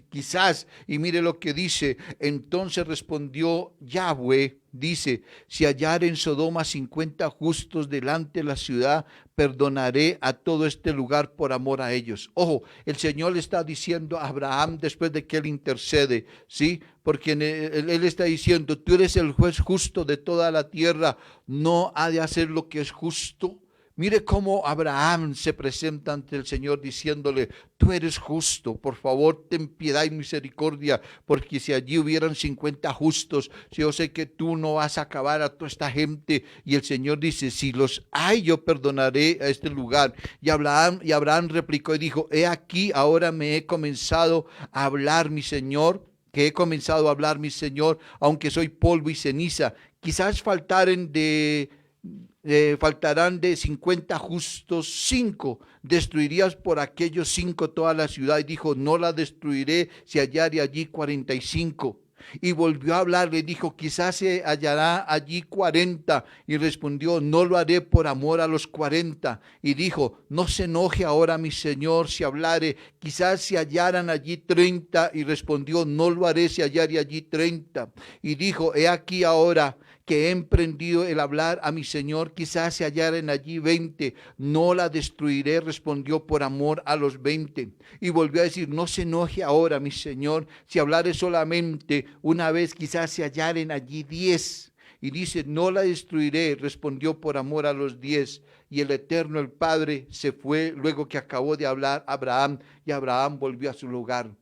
quizás. Y mire lo que dice: entonces respondió Yahweh, dice, si hallar en Sodoma 50 justos delante de la ciudad, perdonaré a todo este lugar por amor a ellos. Ojo, el Señor le está diciendo a Abraham después de que él intercede, ¿sí? Porque él está diciendo, tú eres el juez justo de toda la tierra, no ha de hacer lo que es justo. Mire cómo Abraham se presenta ante el Señor diciéndole, tú eres justo, por favor ten piedad y misericordia, porque si allí hubieran 50 justos, yo sé que tú no vas a acabar a toda esta gente. Y el Señor dice, si los hay, yo perdonaré a este lugar. Y Abraham replicó y dijo, he aquí, ahora me he comenzado a hablar, mi Señor, que he comenzado a hablar, mi Señor, aunque soy polvo y ceniza. Quizás faltarán de 50 justos 5. Destruirías por aquellos 5 toda la ciudad. Y dijo, no la destruiré si hallare allí 45. Y volvió a hablarle, dijo, quizás se hallará allí 40. Y respondió, no lo haré por amor a los 40. Y dijo, no se enoje ahora mi Señor si hablare, quizás se hallaran allí 30. Y respondió, no lo haré si hallare allí 30. Y dijo, he aquí ahora que he emprendido el hablar a mi Señor, quizás se hallaren allí 20, no la destruiré, respondió, por amor a los 20. Y volvió a decir, no se enoje ahora mi Señor, si hablare solamente una vez, quizás se hallaren allí 10. Y dice, no la destruiré, respondió, por amor a los 10. Y el Eterno, el Padre, se fue luego que acabó de hablar a Abraham, y Abraham volvió a su lugar.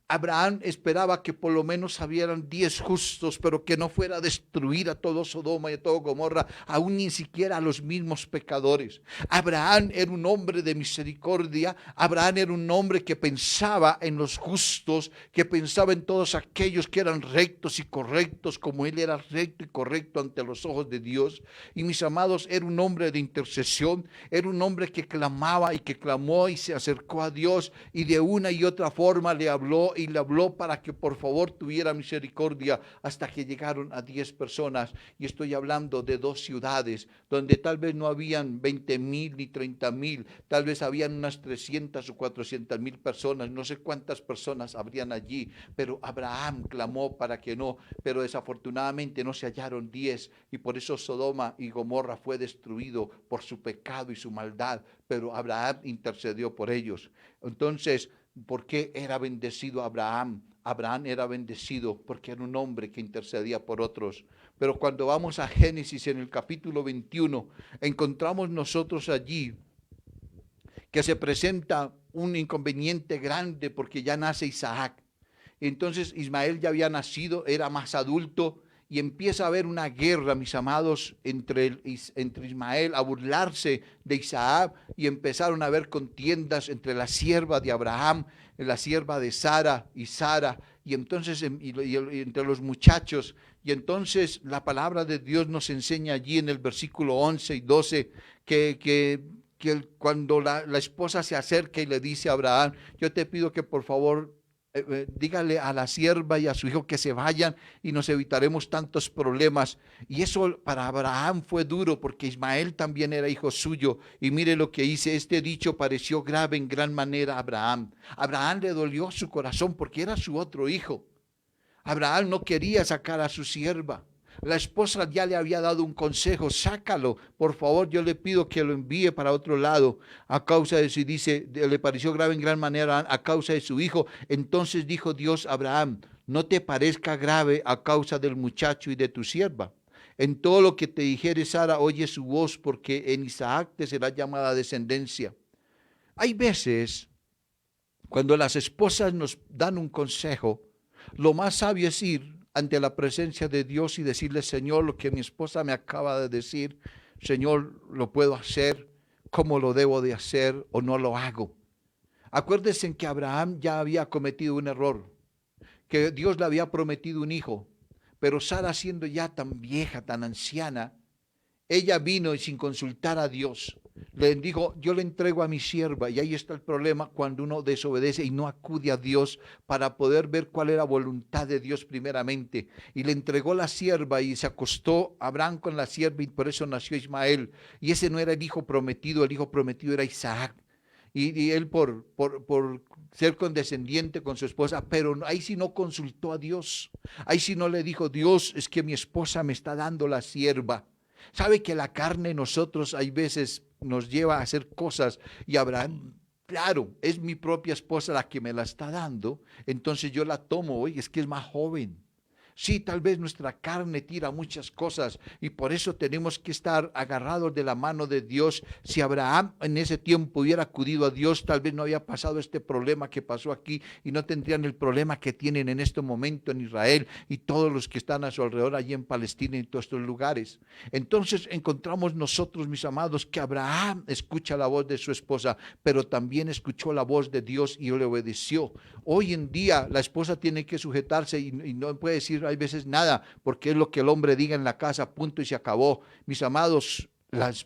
Abraham esperaba que por lo menos habieran 10 justos, pero que no fuera a destruir a todo Sodoma y a todo Gomorra, aún ni siquiera a los mismos pecadores. Abraham era un hombre de misericordia. Abraham era un hombre que pensaba en los justos, que pensaba en todos aquellos que eran rectos y correctos, como él era recto y correcto ante los ojos de Dios. Y mis amados, era un hombre de intercesión, era un hombre que clamaba y que clamó y se acercó a Dios, y de una y otra forma le habló, y le habló para que por favor tuviera misericordia, hasta que llegaron a 10 personas. Y estoy hablando de 2 ciudades donde tal vez no habían 20,000 ni 30,000, tal vez habían unas 300 o 400,000 personas, no sé cuántas personas habrían allí, pero Abraham clamó para que no, pero desafortunadamente no se hallaron 10, y por eso Sodoma y Gomorra fue destruido por su pecado y su maldad, pero Abraham intercedió por ellos. Entonces ¿Por qué era bendecido Abraham? Abraham era bendecido porque era un hombre que intercedía por otros. Pero cuando vamos a Génesis en el capítulo 21, encontramos nosotros allí que se presenta un inconveniente grande porque ya nace Isaac. Entonces Ismael ya había nacido, era más adulto y empieza a haber una guerra, mis amados, entre Ismael, a burlarse de Isaac, y empezaron a haber contiendas entre la sierva de Abraham, la sierva de Sara y Sara, y entonces entre los muchachos. Y entonces la palabra de Dios nos enseña allí en el versículo 11 y 12 cuando la esposa se acerca y le dice a Abraham: yo te pido que por favor dígale a la sierva y a su hijo que se vayan y nos evitaremos tantos problemas. Y eso para Abraham fue duro porque Ismael también era hijo suyo. Y mire lo que dice: este dicho pareció grave en gran manera a Abraham. Abraham le dolió su corazón porque era su otro hijo. Abraham no quería sacar a su sierva. La esposa ya le había dado un consejo: sácalo, por favor, yo le pido que lo envíe para otro lado. A causa de su, dice, le pareció grave en gran manera a causa de su hijo. Entonces dijo Dios a Abraham: no te parezca grave a causa del muchacho y de tu sierva. En todo lo que te dijere Sara, oye su voz, porque en Isaac te será llamada descendencia. Hay veces cuando las esposas nos dan un consejo, lo más sabio es ir ante la presencia de Dios y decirle: Señor, lo que mi esposa me acaba de decir, Señor, ¿lo puedo hacer? ¿Cómo lo debo de hacer o no lo hago? Acuérdense en que Abraham ya había cometido un error, que Dios le había prometido un hijo, pero Sara, siendo ya tan vieja, tan anciana, ella vino y sin consultar a Dios le dijo: yo le entrego a mi sierva. Y ahí está el problema cuando uno desobedece y no acude a Dios para poder ver cuál era la voluntad de Dios primeramente. Y le entregó la sierva y se acostó Abraham con la sierva, y por eso nació Ismael. Y ese no era el hijo prometido era Isaac. Y él por ser condescendiente con su esposa, pero ahí sí no consultó a Dios. Ahí sí no le dijo: Dios, es que mi esposa me está dando la sierva. Sabe que la carne nosotros hay veces nos lleva a hacer cosas, y Abraham, claro, es mi propia esposa la que me la está dando, entonces yo la tomo. Oye, es que es más joven. Sí, tal vez nuestra carne tira muchas cosas y por eso tenemos que estar agarrados de la mano de Dios. Si Abraham en ese tiempo hubiera acudido a Dios, tal vez no había pasado este problema que pasó aquí y no tendrían el problema que tienen en este momento en Israel y todos los que están a su alrededor allí en Palestina y en todos estos lugares. Entonces encontramos nosotros, mis amados, que Abraham escucha la voz de su esposa, pero también escuchó la voz de Dios y le obedeció. Hoy en día la esposa tiene que sujetarse y no puede decir hay veces nada, porque es lo que el hombre diga en la casa, punto y se acabó. Mis amados, las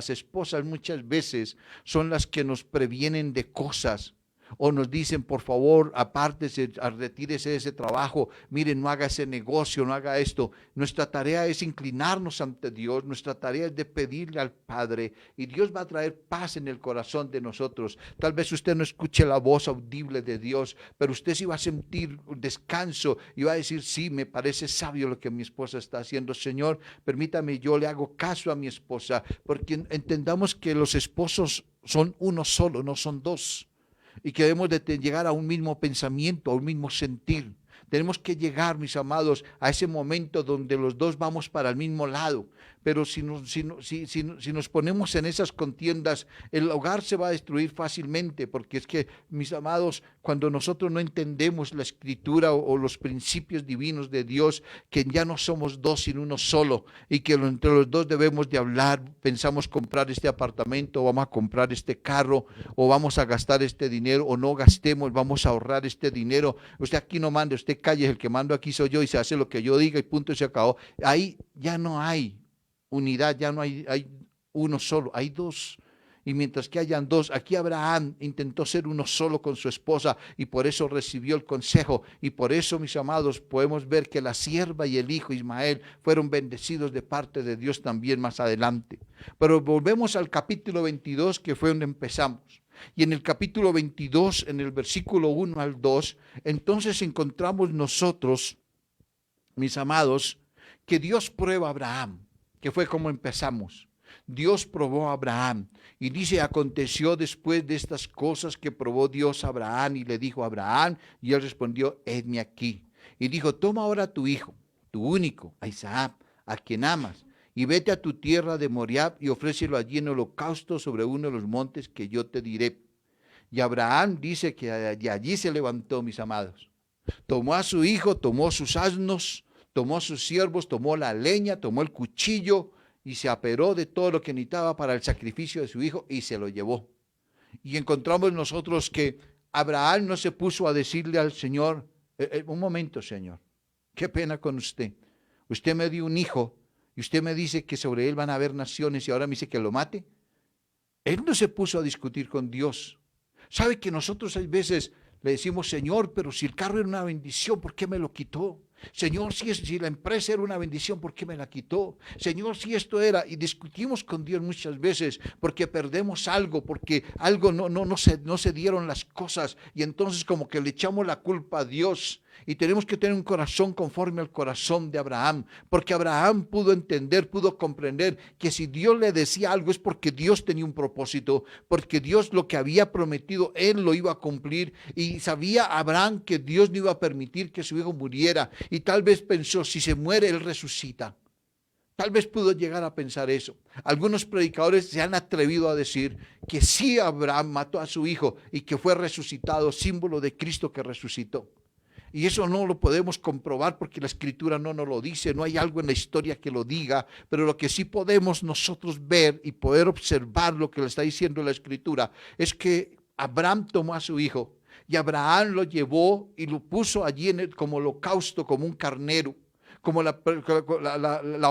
esposas muchas veces son las que nos previenen de cosas, o nos dicen: por favor, apártese, retírese de ese trabajo, miren, no haga ese negocio, no haga esto. Nuestra tarea es inclinarnos ante Dios, nuestra tarea es de pedirle al Padre, y Dios va a traer paz en el corazón de nosotros. Tal vez usted no escuche la voz audible de Dios, pero usted sí va a sentir descanso y va a decir: sí, me parece sabio lo que mi esposa está haciendo. Señor, permítame, yo le hago caso a mi esposa, porque entendamos que los esposos son uno solo, no son dos, y que debemos de llegar a un mismo pensamiento, a un mismo sentir. Tenemos que llegar, mis amados, a ese momento donde los dos vamos para el mismo lado. Pero si nos ponemos en esas contiendas, el hogar se va a destruir fácilmente, porque es que, mis amados, cuando nosotros no entendemos la escritura o los principios divinos de Dios, que ya no somos dos sino uno solo, y que entre los dos debemos de hablar: pensamos comprar este apartamento, o vamos a comprar este carro, o vamos a gastar este dinero, o no gastemos, vamos a ahorrar este dinero. Usted aquí no manda, usted calle, el que mando aquí soy yo y se hace lo que yo diga y punto y se acabó. Ahí ya no hay unidad, ya no hay uno solo, hay dos. Y mientras que hayan dos, aquí Abraham intentó ser uno solo con su esposa y por eso recibió el consejo. Y por eso, mis amados, podemos ver que la sierva y el hijo Ismael fueron bendecidos de parte de Dios también más adelante. Pero volvemos al capítulo 22, que fue donde empezamos. Y en el capítulo 22, en el versículo 1 al 2, entonces encontramos nosotros, mis amados, que Dios prueba a Abraham, que fue como empezamos. Dios probó a Abraham y dice, aconteció después de estas cosas que probó Dios a Abraham y le dijo a Abraham, y él respondió, hedme aquí. Y dijo, toma ahora tu hijo, tu único, a Isaac, a quien amas, y vete a tu tierra de Moriab y ofrécelo allí en holocausto sobre uno de los montes que yo te diré. Y Abraham dice que de allí se levantó, mis amados. Tomó a su hijo, tomó sus asnos, tomó sus siervos, tomó la leña, tomó el cuchillo y se aperó de todo lo que necesitaba para el sacrificio de su hijo y se lo llevó. Y encontramos nosotros que Abraham no se puso a decirle al Señor, un momento, Señor, qué pena con usted. Usted me dio un hijo y usted me dice que sobre él van a haber naciones y ahora me dice que lo mate. Él no se puso a discutir con Dios. ¿Sabe que nosotros hay veces le decimos, Señor, pero si el carro era una bendición, ¿por qué me lo quitó? Señor, si la empresa era una bendición, ¿por qué me la quitó? Señor, si esto era, y discutimos con Dios muchas veces porque perdemos algo, porque algo no se dieron las cosas, y entonces como que le echamos la culpa a Dios. Y tenemos que tener un corazón conforme al corazón de Abraham, porque Abraham pudo entender, pudo comprender que si Dios le decía algo es porque Dios tenía un propósito, porque Dios lo que había prometido, él lo iba a cumplir, y sabía Abraham que Dios no iba a permitir que su hijo muriera, y tal vez pensó, si se muere, él resucita. Tal vez pudo llegar a pensar eso. Algunos predicadores se han atrevido a decir que sí, Abraham mató a su hijo y que fue resucitado, símbolo de Cristo que resucitó. Y eso no lo podemos comprobar porque la Escritura no nos lo dice, no hay algo en la historia que lo diga, pero lo que sí podemos nosotros ver y poder observar lo que le está diciendo la Escritura es que Abraham tomó a su hijo y Abraham lo llevó y lo puso allí como holocausto, como un carnero, como la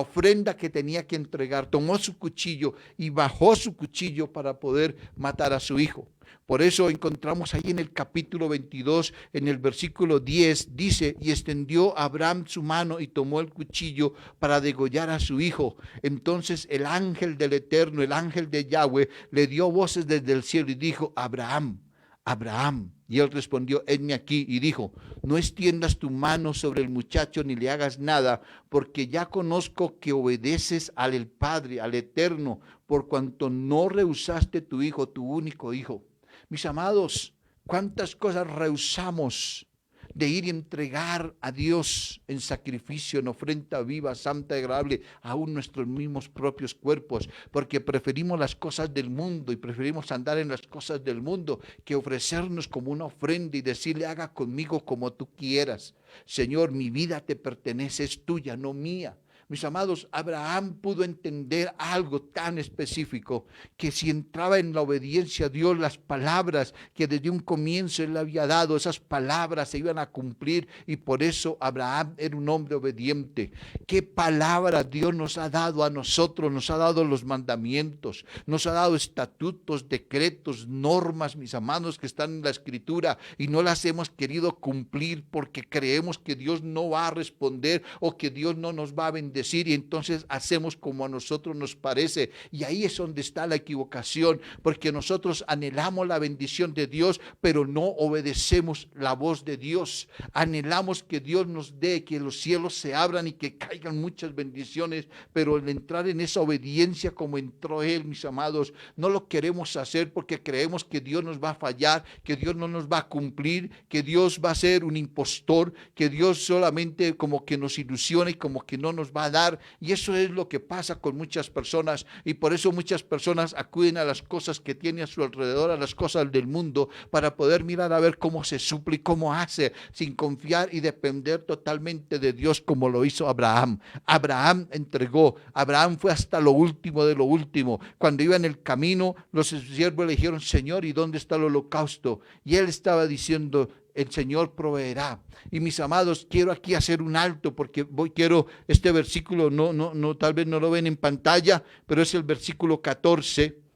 ofrenda que tenía que entregar. Tomó su cuchillo y bajó su cuchillo para poder matar a su hijo. Por eso encontramos ahí en el capítulo 22, en el versículo 10, dice, y extendió Abraham su mano y tomó el cuchillo para degollar a su hijo. Entonces el ángel del Eterno, el ángel de Yahweh, le dio voces desde el cielo y dijo, Abraham, Abraham. Y él respondió, hedme aquí. Y dijo, no extiendas tu mano sobre el muchacho ni le hagas nada, porque ya conozco que obedeces al Padre, al Eterno, por cuanto no rehusaste tu hijo, tu único hijo. Mis amados, cuántas cosas rehusamos de ir y entregar a Dios en sacrificio, en ofrenda viva, santa y agradable, aún nuestros mismos propios cuerpos, porque preferimos las cosas del mundo y preferimos andar en las cosas del mundo que ofrecernos como una ofrenda y decirle, haga conmigo como tú quieras. Señor, mi vida te pertenece, es tuya, no mía. Mis amados, Abraham pudo entender algo tan específico, que si entraba en la obediencia a Dios, las palabras que desde un comienzo él le había dado, esas palabras se iban a cumplir, y por eso Abraham era un hombre obediente. ¿Qué palabra Dios nos ha dado a nosotros? Nos ha dado los mandamientos, nos ha dado estatutos, decretos, normas, mis amados, que están en la Escritura, y no las hemos querido cumplir porque creemos que Dios no va a responder o que Dios no nos va a bendecir. Y entonces hacemos como a nosotros nos parece, y ahí es donde está la equivocación, porque nosotros anhelamos la bendición de Dios, pero no obedecemos la voz de Dios. Anhelamos que Dios nos dé, que los cielos se abran y que caigan muchas bendiciones, pero al entrar en esa obediencia como entró él, mis amados, no lo queremos hacer porque creemos que Dios nos va a fallar, que Dios no nos va a cumplir, que Dios va a ser un impostor, que Dios solamente como que nos ilusiona y como que no nos va a dar. Y eso es lo que pasa con muchas personas, y por eso muchas personas acuden a las cosas que tienen a su alrededor, a las cosas del mundo, para poder mirar a ver cómo se suple y cómo hace, sin confiar y depender totalmente de Dios, como lo hizo Abraham. Abraham entregó, Abraham fue hasta lo último de lo último. Cuando iba en el camino, los siervos le dijeron, Señor, ¿y dónde está el holocausto? Y él estaba diciendo, el Señor proveerá. Y mis amados, quiero aquí hacer un alto porque quiero este versículo, tal vez no lo ven en pantalla, pero es el versículo 14.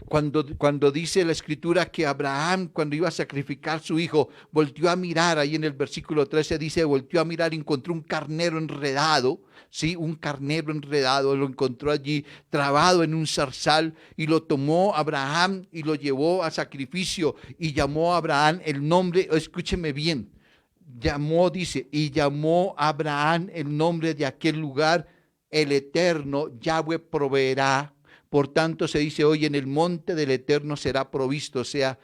Cuando dice la Escritura que Abraham, cuando iba a sacrificar a su hijo, volteó a mirar, ahí en el versículo 13 dice, volteó a mirar y encontró un carnero enredado, ¿sí? Un carnero enredado, lo encontró allí trabado en un zarzal, y lo tomó Abraham y lo llevó a sacrificio, y llamó a Abraham el nombre, escúcheme bien, llamó a Abraham el nombre de aquel lugar, el Eterno, Yahweh proveerá. Por tanto, se dice hoy, en el monte del Eterno será provisto. O sea,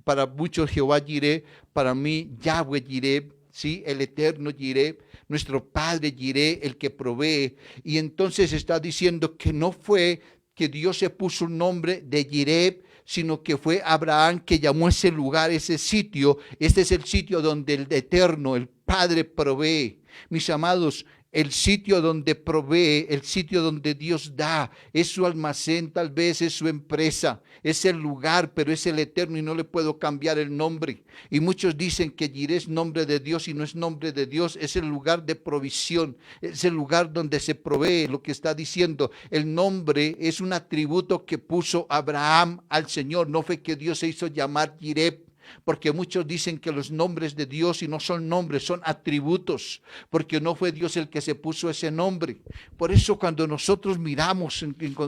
para muchos Jehová Jireh, para mí Yahweh Jireh, ¿sí? El Eterno Jireh, nuestro Padre Jireh, el que provee. Y entonces está diciendo que no fue que Dios se puso un nombre de Jireh, sino que fue Abraham que llamó ese lugar, ese sitio. Este es el sitio donde el Eterno, el Padre, provee. Mis amados, el sitio donde provee, el sitio donde Dios da, es su almacén, tal vez es su empresa, es el lugar, pero es el Eterno y no le puedo cambiar el nombre. Y muchos dicen que Jireh es nombre de Dios y no es nombre de Dios, es el lugar de provisión, es el lugar donde se provee. Lo que está diciendo, el nombre es un atributo que puso Abraham al Señor, no fue que Dios se hizo llamar Jireh. Porque muchos dicen que los nombres de Dios y no son nombres, son atributos, porque no fue Dios el que se puso ese nombre. Por eso cuando nosotros miramos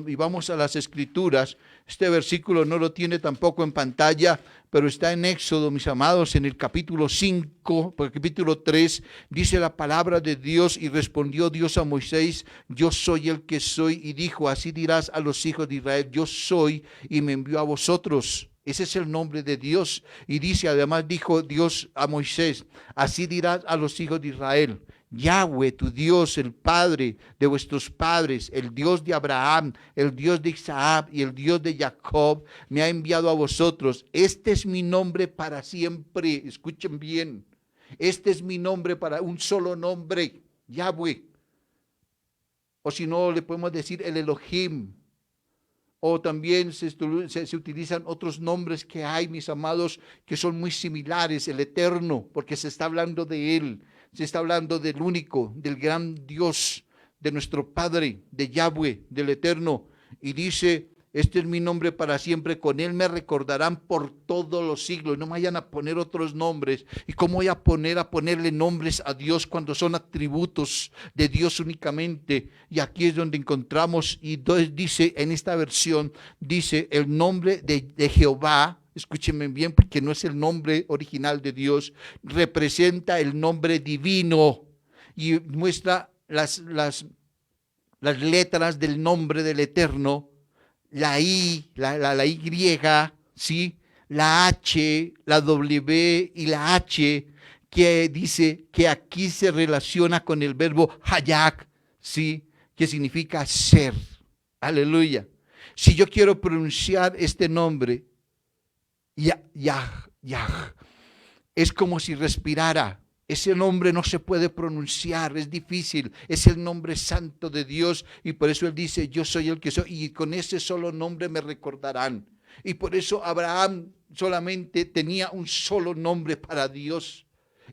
y vamos a las Escrituras, este versículo no lo tiene tampoco en pantalla, pero está en Éxodo, mis amados, en el capítulo 5, capítulo 3, dice la palabra de Dios: y respondió Dios a Moisés, yo soy el que soy, y dijo, así dirás a los hijos de Israel, yo soy, y me envió a vosotros. Ese es el nombre de Dios. Y dice, además dijo Dios a Moisés, así dirás a los hijos de Israel, Yahweh, tu Dios, el Padre de vuestros padres, el Dios de Abraham, el Dios de Isaac y el Dios de Jacob, me ha enviado a vosotros. Este es mi nombre para siempre. Escuchen bien. Este es mi nombre para un solo nombre, Yahweh. O si no, le podemos decir el Elohim. O también se utilizan otros nombres que hay, mis amados, que son muy similares, el Eterno, porque se está hablando de Él, se está hablando del único, del gran Dios, de nuestro Padre, de Yahweh, del Eterno. Y dice, este es mi nombre para siempre, con Él me recordarán por todos los siglos. No me vayan a poner otros nombres. ¿Y cómo voy a ponerle nombres a Dios cuando son atributos de Dios únicamente? Y aquí es donde encontramos, y entonces dice, en esta versión, dice el nombre de Jehová. Escúchenme bien, porque no es el nombre original de Dios, representa el nombre divino y muestra las letras del nombre del Eterno. La I, la Y, ¿sí? La H, la W y la H, que dice que aquí se relaciona con el verbo hayak, ¿sí? Que significa ser. Aleluya. Si yo quiero pronunciar este nombre, Yah, es como si respirara. Ese nombre no se puede pronunciar, es difícil, es el nombre santo de Dios, y por eso Él dice, yo soy el que soy, y con ese solo nombre me recordarán. Y por eso Abraham solamente tenía un solo nombre para Dios.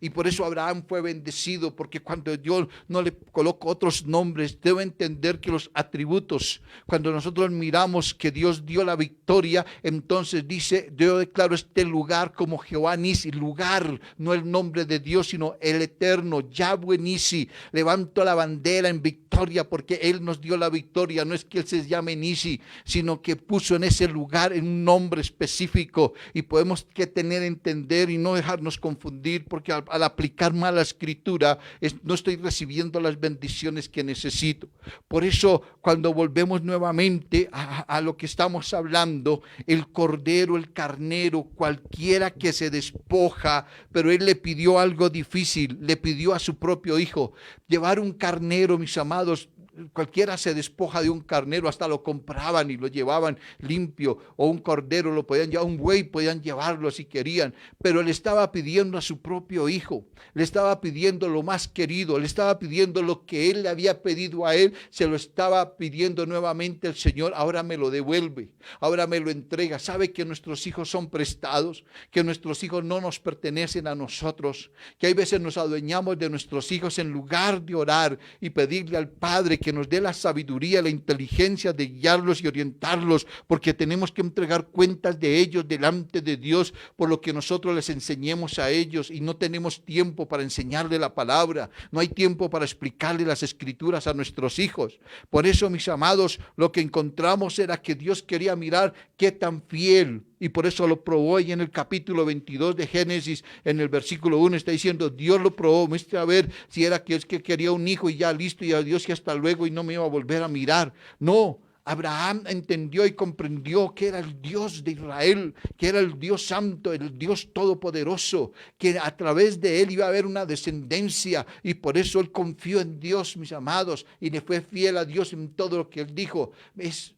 Y por eso Abraham fue bendecido, porque cuando yo no le coloco otros nombres, debo entender que los atributos, cuando nosotros miramos que Dios dio la victoria, entonces dice, yo declaro este lugar como Jehová Nisi, lugar, no el nombre de Dios, sino el Eterno, Yahweh Nisi. Levanto la bandera en victoria porque Él nos dio la victoria. No es que Él se llame Nisi, sino que puso en ese lugar en un nombre específico, y podemos que tener entender y no dejarnos confundir, porque al aplicar mal la escritura no estoy recibiendo las bendiciones que necesito. Por eso cuando volvemos nuevamente a lo que estamos hablando, el cordero, el carnero, cualquiera que se despoja, pero Él le pidió algo difícil, le pidió a su propio hijo. Llevar un carnero, mis amados, cualquiera se despoja de un carnero, hasta lo compraban y lo llevaban limpio, o un cordero lo podían llevar, un buey podían llevarlo si querían, pero le estaba pidiendo a su propio hijo, le estaba pidiendo lo más querido, le estaba pidiendo lo que él le había pedido a él, se lo estaba pidiendo nuevamente el Señor. Ahora me lo devuelve, ahora me lo entrega. Sabe que nuestros hijos son prestados, que nuestros hijos no nos pertenecen a nosotros, que hay veces nos adueñamos de nuestros hijos en lugar de orar y pedirle al Padre que nos dé la sabiduría, la inteligencia de guiarlos y orientarlos, porque tenemos que entregar cuentas de ellos delante de Dios por lo que nosotros les enseñemos a ellos, y no tenemos tiempo para enseñarle la palabra, no hay tiempo para explicarle las escrituras a nuestros hijos. Por eso, mis amados, lo que encontramos era que Dios quería mirar qué tan fiel, Y por eso lo probó, y en el capítulo 22 de Génesis, en el versículo 1 está diciendo, Dios lo probó, muestre a ver si era que es que quería un hijo y ya listo, y a Dios y hasta luego, y no me iba a volver a mirar. No, Abraham entendió y comprendió que era el Dios de Israel, que era el Dios santo, el Dios todopoderoso, que a través de él iba a haber una descendencia, y por eso él confió en Dios, mis amados, y le fue fiel a Dios en todo lo que él dijo.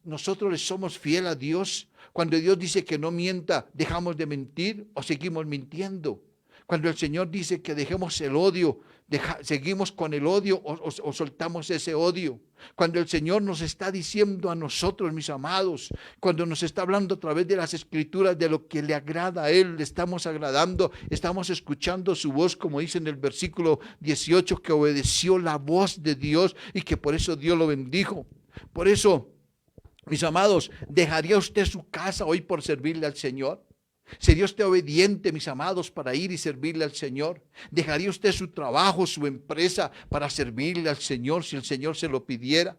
Nosotros le somos fiel a Dios. Cuando Dios dice que no mienta, ¿dejamos de mentir o seguimos mintiendo? Cuando el Señor dice que dejemos el odio, ¿seguimos con el odio o soltamos ese odio? Cuando el Señor nos está diciendo a nosotros, mis amados, cuando nos está hablando a través de las Escrituras de lo que le agrada a Él, le estamos agradando, estamos escuchando su voz, como dice en el versículo 18, que obedeció la voz de Dios y que por eso Dios lo bendijo. Por eso, mis amados, ¿dejaría usted su casa hoy por servirle al Señor? ¿Sería usted obediente, mis amados, para ir y servirle al Señor? ¿Dejaría usted su trabajo, su empresa, para servirle al Señor si el Señor se lo pidiera?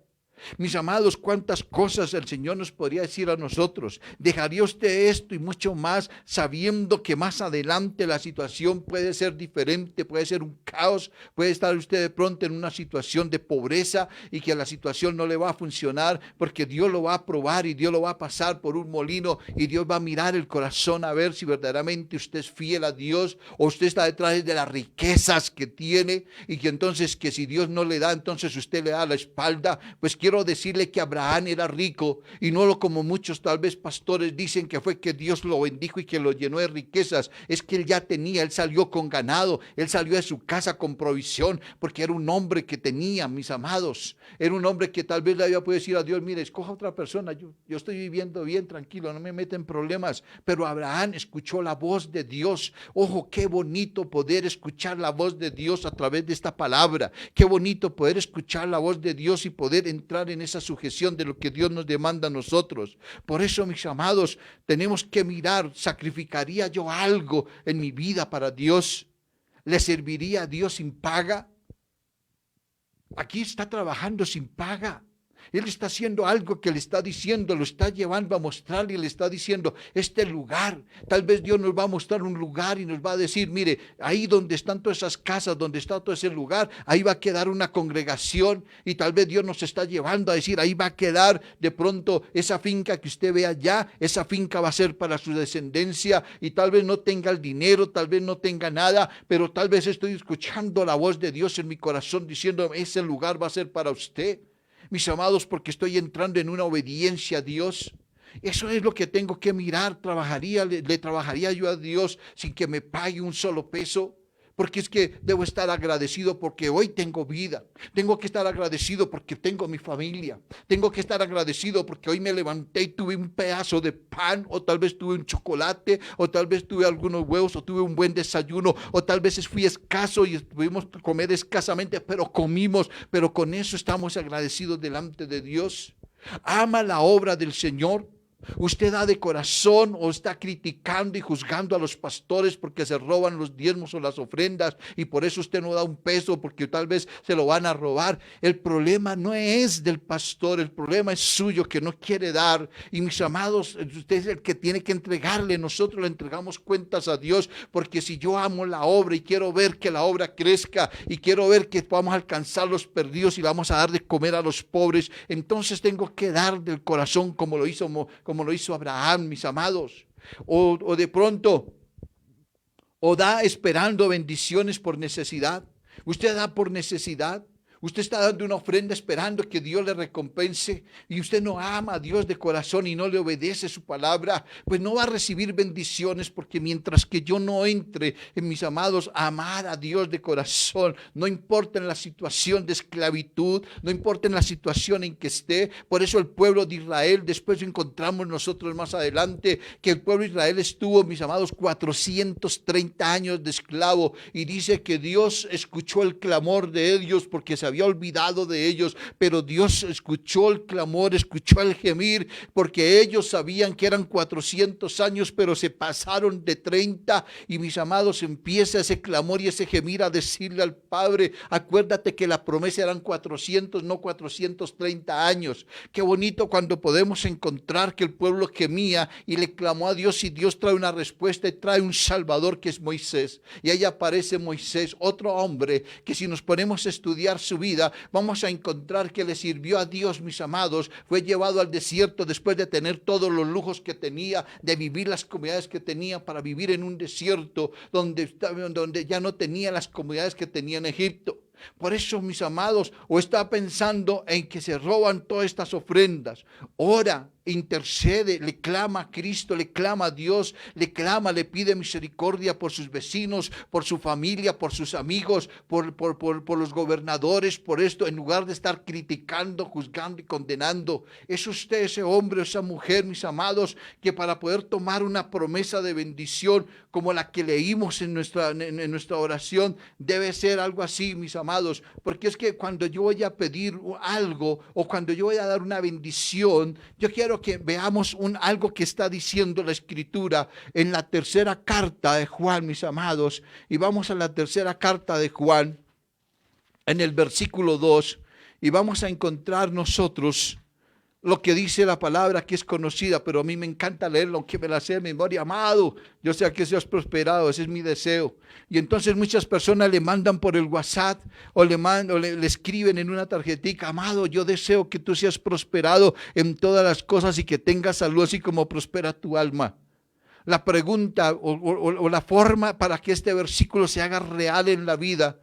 Mis amados, cuántas cosas el Señor nos podría decir a nosotros. ¿Dejaría usted esto y mucho más, sabiendo que más adelante la situación puede ser diferente, puede ser un caos, puede estar usted de pronto en una situación de pobreza y que la situación no le va a funcionar porque Dios lo va a probar y Dios lo va a pasar por un molino y Dios va a mirar el corazón a ver si verdaderamente usted es fiel a Dios o usted está detrás de las riquezas que tiene y que entonces que si Dios no le da, entonces usted le da la espalda. Pues quiero decirle que Abraham era rico y no como muchos tal vez pastores dicen que fue que Dios lo bendijo y que lo llenó de riquezas. Es que él ya tenía, él salió con ganado, él salió de su casa con provisión porque era un hombre que tenía, mis amados, era un hombre que tal vez le había podido decir a Dios, mire, escoja a otra persona, yo estoy viviendo bien, tranquilo, no me meten problemas. Pero Abraham escuchó la voz de Dios. Ojo, qué bonito poder escuchar la voz de Dios a través de esta palabra, qué bonito poder escuchar la voz de Dios y poder entrar en esa sujeción de lo que Dios nos demanda a nosotros. Por eso, mis amados, tenemos que mirar, ¿sacrificaría yo algo en mi vida para Dios? ¿Le serviría a Dios sin paga? Aquí está trabajando sin paga. Él está haciendo algo que le está diciendo, lo está llevando a mostrarle y le está diciendo, este lugar, tal vez Dios nos va a mostrar un lugar y nos va a decir, mire, ahí donde están todas esas casas, donde está todo ese lugar, ahí va a quedar una congregación y tal vez Dios nos está llevando a decir, ahí va a quedar de pronto esa finca que usted ve allá, esa finca va a ser para su descendencia y tal vez no tenga el dinero, tal vez no tenga nada, pero tal vez estoy escuchando la voz de Dios en mi corazón diciendo, ese lugar va a ser para usted. Mis amados, porque estoy entrando en una obediencia a Dios. Eso es lo que tengo que mirar. Le trabajaría yo a Dios sin que me pague un solo peso. Porque es que debo estar agradecido porque hoy tengo vida. Tengo que estar agradecido porque tengo mi familia. Tengo que estar agradecido porque hoy me levanté y tuve un pedazo de pan, o tal vez tuve un chocolate, o tal vez tuve algunos huevos, o tuve un buen desayuno, o tal vez fui escaso y pudimos comer escasamente, pero comimos. Pero con eso estamos agradecidos delante de Dios. Ama la obra del Señor. ¿Usted da de corazón o está criticando y juzgando a los pastores porque se roban los diezmos o las ofrendas y por eso usted no da un peso porque tal vez se lo van a robar? El problema no es del pastor, el problema es suyo que no quiere dar. Y mis amados, usted es el que tiene que entregarle. Nosotros le entregamos cuentas a Dios, porque si yo amo la obra y quiero ver que la obra crezca y quiero ver que podamos alcanzar los perdidos y le vamos a dar de comer a los pobres, entonces tengo que dar del corazón como lo hizo Abraham, mis amados. O de pronto, o da esperando bendiciones por necesidad. Usted da por necesidad. Usted está dando una ofrenda esperando que Dios le recompense y usted no ama a Dios de corazón y no le obedece su palabra, pues no va a recibir bendiciones, porque mientras que yo no entre, en mis amados, a amar a Dios de corazón, no importa en la situación de esclavitud, no importa en la situación en que esté. Por eso el pueblo de Israel, después encontramos nosotros más adelante que el pueblo de Israel estuvo, mis amados, 430 años de esclavo, y dice que Dios escuchó el clamor de ellos porque se había olvidado de ellos, pero Dios escuchó el clamor, escuchó el gemir, porque ellos sabían que eran 400 años, pero se pasaron de 30, y mis amados, empieza ese clamor y ese gemir a decirle al Padre, acuérdate que la promesa eran 400, no 430 años. Qué bonito cuando podemos encontrar que el pueblo gemía y le clamó a Dios, y Dios trae una respuesta y trae un Salvador que es Moisés. Y ahí aparece Moisés, otro hombre que si nos ponemos a estudiar su vida, vamos a encontrar que le sirvió a Dios, mis amados. Fue llevado al desierto después de tener todos los lujos que tenía, de vivir las comodidades que tenía, para vivir en un desierto donde ya no tenía las comodidades que tenía en Egipto. Por eso, mis amados, o está pensando en que se roban todas estas ofrendas, ora, intercede, le clama a Cristo, le clama a Dios, le clama, le pide misericordia por sus vecinos, por su familia, por sus amigos, por los gobernadores, por esto, en lugar de estar criticando, juzgando y condenando. Es usted ese hombre o esa mujer, mis amados, que para poder tomar una promesa de bendición como la que leímos en nuestra oración, debe ser algo así, mis amados, porque es que cuando yo voy a pedir algo o cuando yo voy a dar una bendición, yo quiero que veamos algo que está diciendo la Escritura en la tercera carta de Juan, mis amados, y vamos a la tercera carta de Juan, en el versículo 2, y vamos a encontrar nosotros lo que dice la palabra, que es conocida, pero a mí me encanta leerlo, aunque me la sé de memoria. Amado, yo sé que seas prosperado, ese es mi deseo. Y entonces muchas personas le mandan por el WhatsApp o le escriben en una tarjetita: amado, yo deseo que tú seas prosperado en todas las cosas y que tengas salud, así como prospera tu alma. La pregunta o la forma para que este versículo se haga real en la vida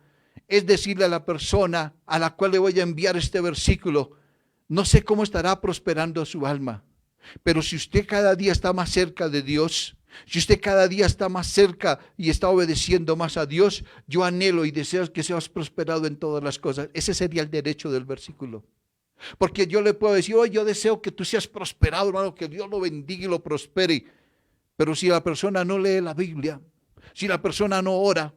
es decirle a la persona a la cual le voy a enviar este versículo: no sé cómo estará prosperando su alma, pero si usted cada día está más cerca de Dios, si usted cada día está más cerca y está obedeciendo más a Dios, yo anhelo y deseo que seas prosperado en todas las cosas. Ese sería el derecho del versículo. Porque yo le puedo decir: yo deseo que tú seas prosperado, hermano, que Dios lo bendiga y lo prospere. Pero si la persona no lee la Biblia, si la persona no ora,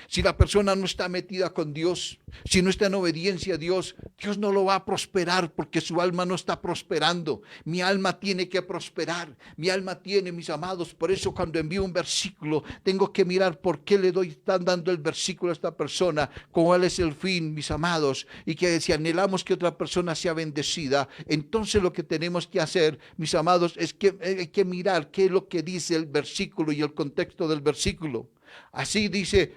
si la persona no está metida con Dios, si no está en obediencia a Dios, Dios no lo va a prosperar, porque su alma no está prosperando. Mi alma tiene que prosperar. Mi alma tiene, mis amados. Por eso cuando envío un versículo, tengo que mirar por qué están dando el versículo a esta persona, cuál es el fin, mis amados. Y que si anhelamos que otra persona sea bendecida, entonces lo que tenemos que hacer, mis amados, es que hay que mirar qué es lo que dice el versículo y el contexto del versículo. Así dice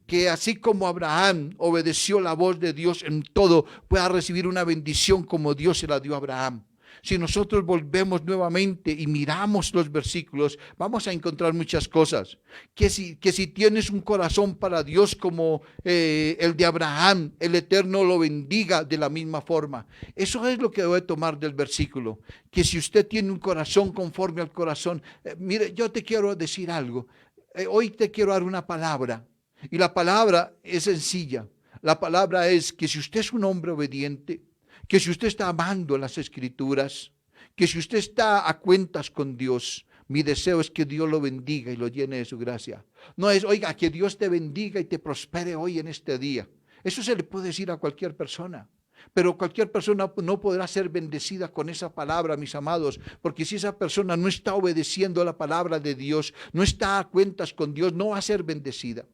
que así como Abraham obedeció la voz de Dios en todo, pueda recibir una bendición como Dios se la dio a Abraham. Si nosotros volvemos nuevamente y miramos los versículos, vamos a encontrar muchas cosas. Que si tienes un corazón para Dios como el de Abraham, el Eterno lo bendiga de la misma forma. Eso es lo que debe tomar del versículo. Que si usted tiene un corazón conforme al corazón, mire, yo te quiero decir algo. Hoy te quiero dar una palabra, y la palabra es sencilla. La palabra es que si usted es un hombre obediente, que si usted está amando las Escrituras, que si usted está a cuentas con Dios, mi deseo es que Dios lo bendiga y lo llene de su gracia. No es: oiga, que Dios te bendiga y te prospere hoy en este día. Eso se le puede decir a cualquier persona. Pero cualquier persona no podrá ser bendecida con esa palabra, mis amados, porque si esa persona no está obedeciendo a la palabra de Dios, no está a cuentas con Dios, no va a ser bendecida.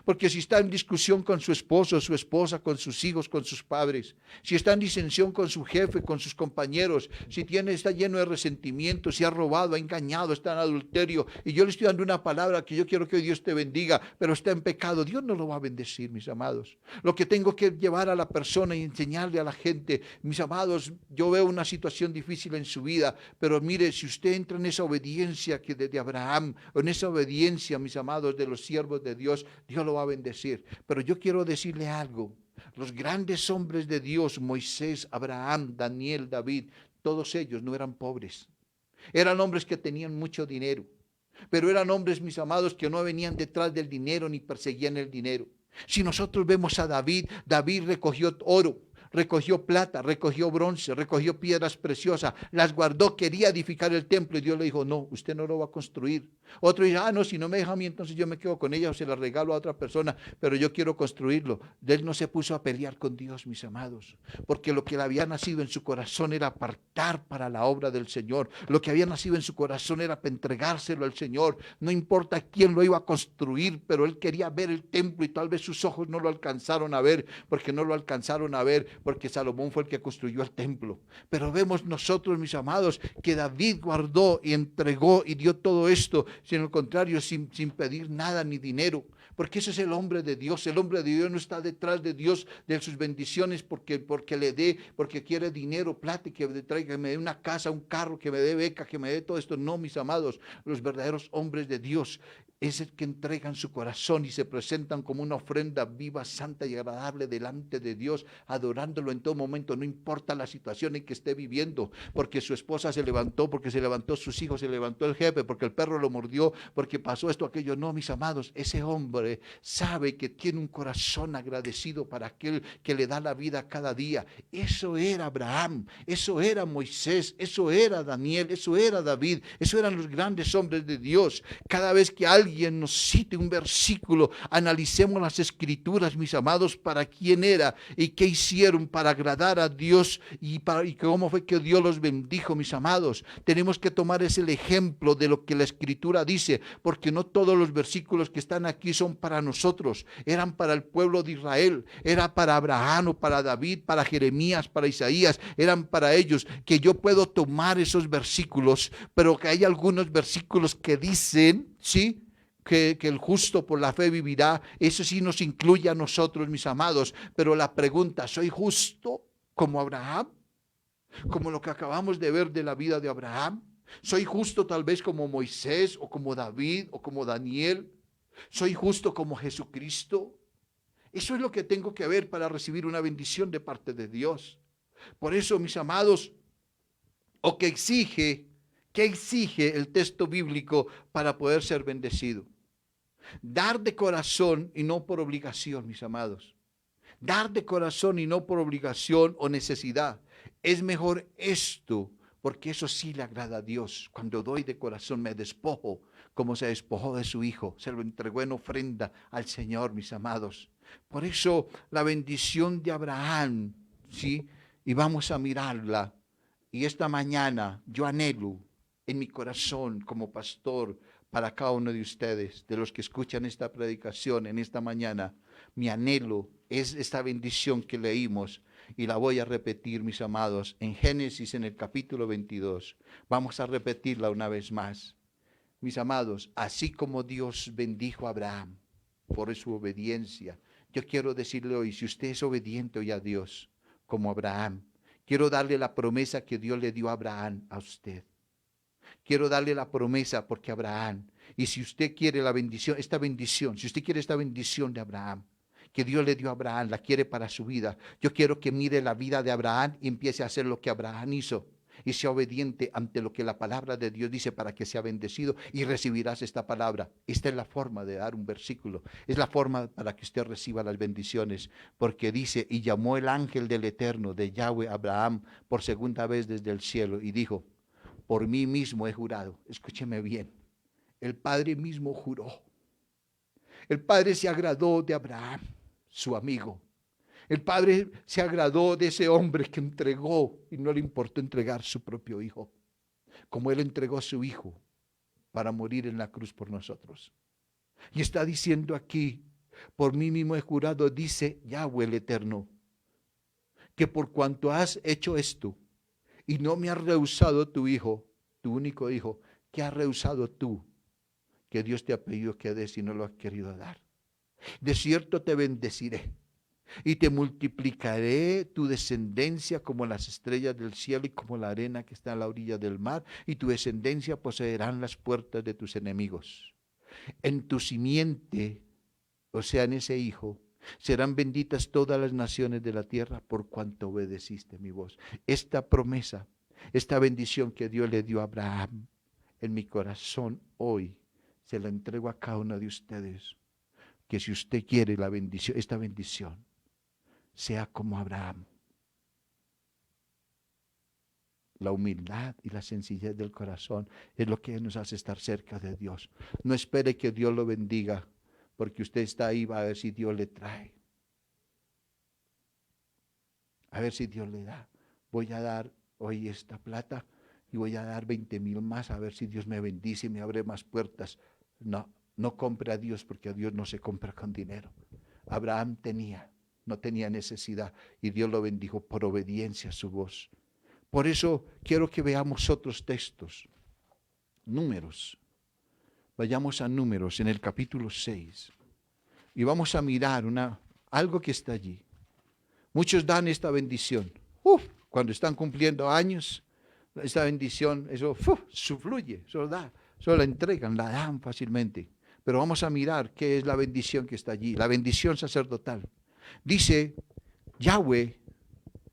Porque si está en discusión con su esposo, su esposa, con sus hijos, con sus padres, si está en disensión con su jefe, con sus compañeros, si está lleno de resentimiento, si ha robado, ha engañado, está en adulterio, y yo le estoy dando una palabra que yo quiero que Dios te bendiga, pero está en pecado, Dios no lo va a bendecir, mis amados. Lo que tengo que llevar a la persona y enseñarle a la gente: mis amados, yo veo una situación difícil en su vida, pero mire, si usted entra en esa obediencia que de Abraham, o en esa obediencia, mis amados, de los siervos de Dios, Dios lo va a bendecir. Pero yo quiero decirle algo: los grandes hombres de Dios, Moisés, Abraham, Daniel, David, todos ellos no eran pobres. Eran hombres que tenían mucho dinero, pero eran hombres, mis amados, que no venían detrás del dinero ni perseguían el dinero. Si nosotros vemos a David, David recogió oro, recogió plata, recogió bronce, recogió piedras preciosas, las guardó, quería edificar el templo, y Dios le dijo: no, usted no lo va a construir. Otro dice, no, si no me deja a mí, entonces yo me quedo con ella o se la regalo a otra persona, pero yo quiero construirlo. Él no se puso a pelear con Dios, mis amados, porque lo que le había nacido en su corazón era apartar para la obra del Señor. Lo que había nacido en su corazón era entregárselo al Señor. No importa quién lo iba a construir, pero él quería ver el templo y tal vez sus ojos no lo alcanzaron a ver, porque Salomón fue el que construyó el templo. Pero vemos nosotros, mis amados, que David guardó y entregó y dio todo esto, sino al contrario, sin pedir nada ni dinero, porque ese es el hombre de Dios. El hombre de Dios no está detrás de Dios, de sus bendiciones, porque le dé, porque quiere dinero, plata, que me traiga, que me dé una casa, un carro, que me dé beca, que me dé todo esto. No, mis amados, los verdaderos hombres de Dios es el que entregan su corazón y se presentan como una ofrenda viva, santa y agradable delante de Dios, adorándolo en todo momento, no importa la situación en que esté viviendo, porque su esposa se levantó, porque se levantó sus hijos, se levantó el jefe, porque el perro lo mordió, porque pasó esto, aquello. No, mis amados, ese hombre sabe que tiene un corazón agradecido para aquel que le da la vida cada día. Eso era Abraham, eso era Moisés, eso era Daniel, eso era David, eso eran los grandes hombres de Dios. Cada vez que alguien nos cite un versículo, analicemos las escrituras, mis amados, para quién era y qué hicieron para agradar a Dios y cómo fue que Dios los bendijo, mis amados. Tenemos que tomar ese ejemplo de lo que la escritura dice, porque no todos los versículos que están aquí son para nosotros, eran para el pueblo de Israel, era para Abraham o para David, para Jeremías, para Isaías, eran para ellos. Que yo puedo tomar esos versículos, pero que hay algunos versículos que dicen, ¿sí?, que el justo por la fe vivirá. Eso sí nos incluye a nosotros, mis amados. Pero la pregunta, ¿soy justo como Abraham? Como lo que acabamos de ver de la vida de Abraham. ¿Soy justo tal vez como Moisés o como David o como Daniel? ¿Soy justo como Jesucristo? Eso es lo que tengo que ver para recibir una bendición de parte de Dios. Por eso, mis amados, o ¿qué exige el texto bíblico para poder ser bendecido? Dar de corazón y no por obligación, mis amados. Dar de corazón y no por obligación o necesidad. Es mejor esto, porque eso sí le agrada a Dios. Cuando doy de corazón me despojo, como se despojó de su Hijo. Se lo entregó en ofrenda al Señor, mis amados. Por eso la bendición de Abraham, ¿sí? Y vamos a mirarla. Y esta mañana yo anhelo en mi corazón como pastor para cada uno de ustedes, de los que escuchan esta predicación en esta mañana. Mi anhelo es esta bendición que leímos y la voy a repetir, mis amados, en Génesis en el capítulo 22. Vamos a repetirla una vez más. Mis amados, así como Dios bendijo a Abraham por su obediencia, yo quiero decirle hoy, si usted es obediente hoy a Dios, como Abraham, quiero darle la promesa que Dios le dio a Abraham a usted. Quiero darle la promesa porque Abraham, y si usted quiere la bendición, esta bendición, si usted quiere esta bendición de Abraham, que Dios le dio a Abraham, la quiere para su vida. Yo quiero que mire la vida de Abraham y empiece a hacer lo que Abraham hizo y sea obediente ante lo que la palabra de Dios dice para que sea bendecido y recibirás esta palabra. Esta es la forma de dar un versículo, es la forma para que usted reciba las bendiciones, porque dice, y llamó el ángel del Eterno, de Yahweh, a Abraham por segunda vez desde el cielo y dijo, por mí mismo he jurado. Escúcheme bien, el Padre mismo juró. El Padre se agradó de Abraham, su amigo. El Padre se agradó de ese hombre que entregó y no le importó entregar su propio hijo, como Él entregó a su hijo para morir en la cruz por nosotros. Y está diciendo aquí, por mí mismo he jurado, dice Yahweh el Eterno, que por cuanto has hecho esto y no me has rehusado tu hijo, tu único hijo, ¿qué has rehusado tú? Que Dios te ha pedido que des y no lo has querido dar. De cierto te bendeciré y te multiplicaré tu descendencia como las estrellas del cielo y como la arena que está a la orilla del mar, y tu descendencia poseerán las puertas de tus enemigos. En tu simiente, o sea, en ese hijo, serán benditas todas las naciones de la tierra por cuanto obedeciste mi voz. Esta promesa, esta bendición que Dios le dio a Abraham, en mi corazón hoy se la entrego a cada uno de ustedes. Que si usted quiere la bendición, esta bendición, sea como Abraham. La humildad y la sencillez del corazón es lo que nos hace estar cerca de Dios. No espere que Dios lo bendiga, porque usted está ahí, va a ver si Dios le trae. A ver si Dios le da. Voy a dar hoy esta plata y voy a dar 20,000 más, a ver si Dios me bendice y me abre más puertas. No, no compre a Dios, porque a Dios no se compra con dinero. Abraham no tenía necesidad, y Dios lo bendijo por obediencia a su voz. Por eso quiero que veamos otros textos. Números. Vayamos a Números en el capítulo 6. Y vamos a mirar algo que está allí. Muchos dan esta bendición. Cuando están cumpliendo años, esta bendición, eso fluye, eso la entregan, la dan fácilmente. Pero vamos a mirar qué es la bendición que está allí, la bendición sacerdotal. Dice Yahweh,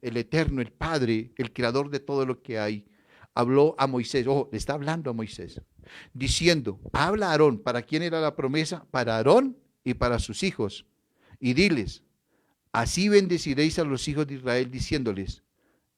el Eterno, el Padre, el Creador de todo lo que hay, habló a Moisés, le está hablando a Moisés, diciendo, habla a Aarón. ¿Para quién era la promesa? Para Aarón y para sus hijos. Y diles, así bendeciréis a los hijos de Israel, diciéndoles,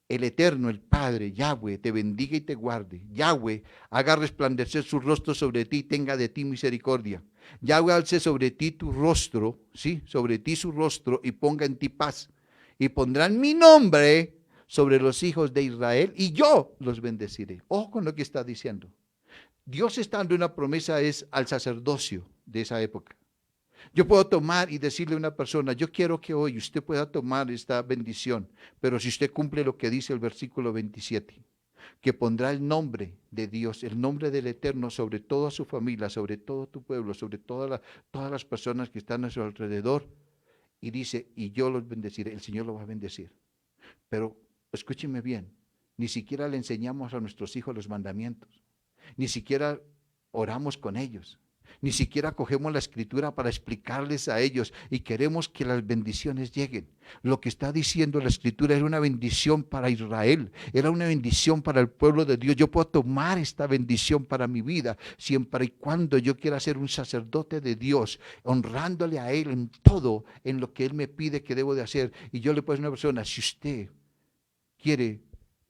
el Eterno, el Padre, Yahweh, te bendiga y te guarde. Yahweh, haga resplandecer su rostro sobre ti y tenga de ti misericordia. Yahweh alce sobre ti tu rostro, ¿sí? Sobre ti su rostro y ponga en ti paz. Y pondrán mi nombre sobre los hijos de Israel y yo los bendeciré. Ojo con lo que está diciendo. Dios está dando una promesa al sacerdocio de esa época. Yo puedo tomar y decirle a una persona, yo quiero que hoy usted pueda tomar esta bendición, pero si usted cumple lo que dice el versículo 27, que pondrá el nombre de Dios, el nombre del Eterno sobre toda su familia, sobre todo tu pueblo, sobre todas las personas que están a su alrededor, y dice, y yo los bendeciré, el Señor los va a bendecir. Pero escúchenme bien, ni siquiera le enseñamos a nuestros hijos los mandamientos, ni siquiera oramos con ellos. Ni siquiera cogemos la escritura para explicarles a ellos y queremos que las bendiciones lleguen. Lo que está diciendo la escritura era una bendición para Israel, era una bendición para el pueblo de Dios. Yo puedo tomar esta bendición para mi vida siempre y cuando yo quiera ser un sacerdote de Dios, honrándole a Él en todo, en lo que Él me pide que debo de hacer. Y yo le puedo decir a una persona, si usted quiere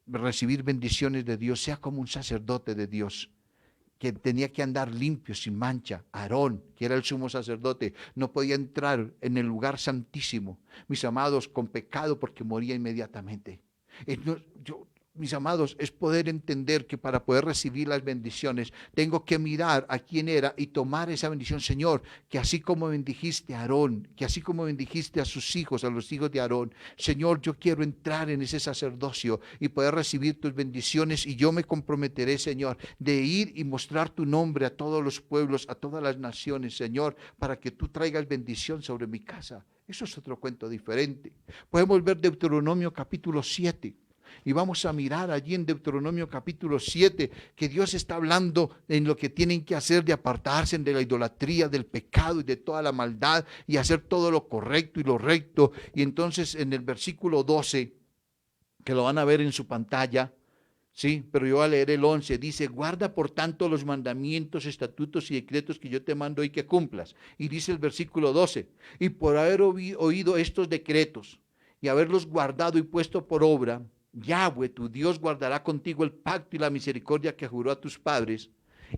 recibir bendiciones de Dios, sea como un sacerdote de Dios, que tenía que andar limpio, sin mancha. Aarón, que era el sumo sacerdote, no podía entrar en el lugar santísimo, mis amados, con pecado, porque moría inmediatamente. Mis amados, es poder entender que para poder recibir las bendiciones, tengo que mirar a quién era y tomar esa bendición. Señor, que así como bendijiste a Aarón, que así como bendijiste a sus hijos, a los hijos de Aarón, Señor, yo quiero entrar en ese sacerdocio y poder recibir tus bendiciones, y yo me comprometeré, Señor, de ir y mostrar tu nombre a todos los pueblos, a todas las naciones, Señor, para que tú traigas bendición sobre mi casa. Eso es otro cuento diferente. Podemos ver Deuteronomio capítulo 7. Y vamos a mirar allí en Deuteronomio capítulo 7 que Dios está hablando en lo que tienen que hacer, de apartarse de la idolatría, del pecado y de toda la maldad, y hacer todo lo correcto y lo recto. Y entonces en el versículo 12, que lo van a ver en su pantalla, sí, pero yo voy a leer el 11, dice, guarda por tanto los mandamientos, estatutos y decretos que yo te mando y que cumplas. Y dice el versículo 12, y por haber oído estos decretos y haberlos guardado y puesto por obra, Yahweh, tu Dios, guardará contigo el pacto y la misericordia que juró a tus padres,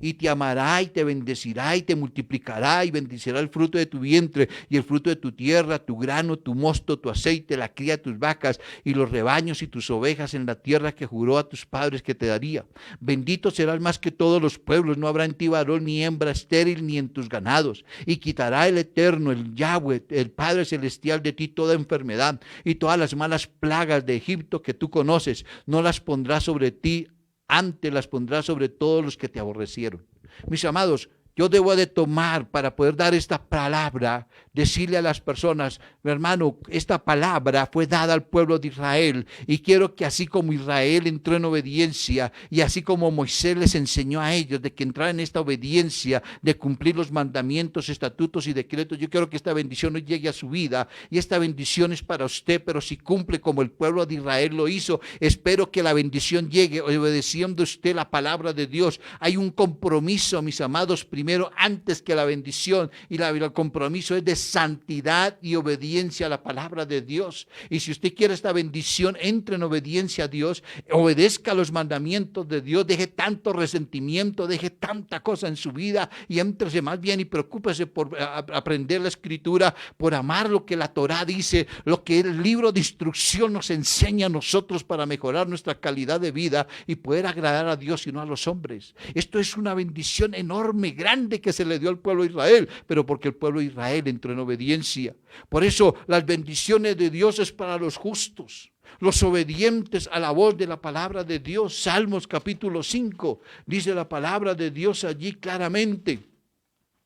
y te amará y te bendecirá y te multiplicará y bendecirá el fruto de tu vientre y el fruto de tu tierra, tu grano, tu mosto, tu aceite, la cría de tus vacas y los rebaños y tus ovejas en la tierra que juró a tus padres que te daría. Bendito serás más que todos los pueblos, no habrá en ti varón ni hembra estéril ni en tus ganados. Y quitará el Eterno, el Yahweh, el Padre Celestial, de ti toda enfermedad y todas las malas plagas de Egipto que tú conoces, no las pondrá sobre ti, antes las pondrás sobre todos los que te aborrecieron. Mis amados, yo debo de tomar para poder dar esta palabra, decirle a las personas, mi hermano, esta palabra fue dada al pueblo de Israel, y quiero que así como Israel entró en obediencia, y así como Moisés les enseñó a ellos de que entrar en esta obediencia, de cumplir los mandamientos, estatutos y decretos, yo quiero que esta bendición hoy llegue a su vida, y esta bendición es para usted, pero si cumple como el pueblo de Israel lo hizo, espero que la bendición llegue obedeciendo usted la palabra de Dios. Hay un compromiso, mis amados, primero primero antes que la bendición, y el compromiso es de santidad y obediencia a la palabra de Dios. Y si usted quiere esta bendición, entre en obediencia a Dios, obedezca los mandamientos de Dios, deje tanto resentimiento, deje tanta cosa en su vida y éntrese más bien y preocúpese por aprender la Escritura, por amar lo que la Torá dice, lo que el libro de instrucción nos enseña a nosotros para mejorar nuestra calidad de vida y poder agradar a Dios y no a los hombres. Esto es una bendición enorme, grande que se le dio al pueblo de Israel, pero porque el pueblo de Israel entró en obediencia. Por eso las bendiciones de Dios es para los justos, los obedientes a la voz de la palabra de Dios. Salmos capítulo 5, dice la palabra de Dios allí claramente.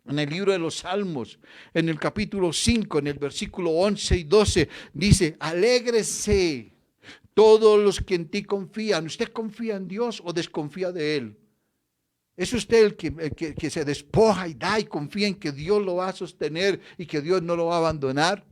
En el libro de los Salmos, en el capítulo 5, en el versículo 11 y 12, dice: alégrese todos los que en ti confían. ¿Usted confía en Dios o desconfía de Él? ¿Es usted el que se despoja y da y confía en que Dios lo va a sostener y que Dios no lo va a abandonar?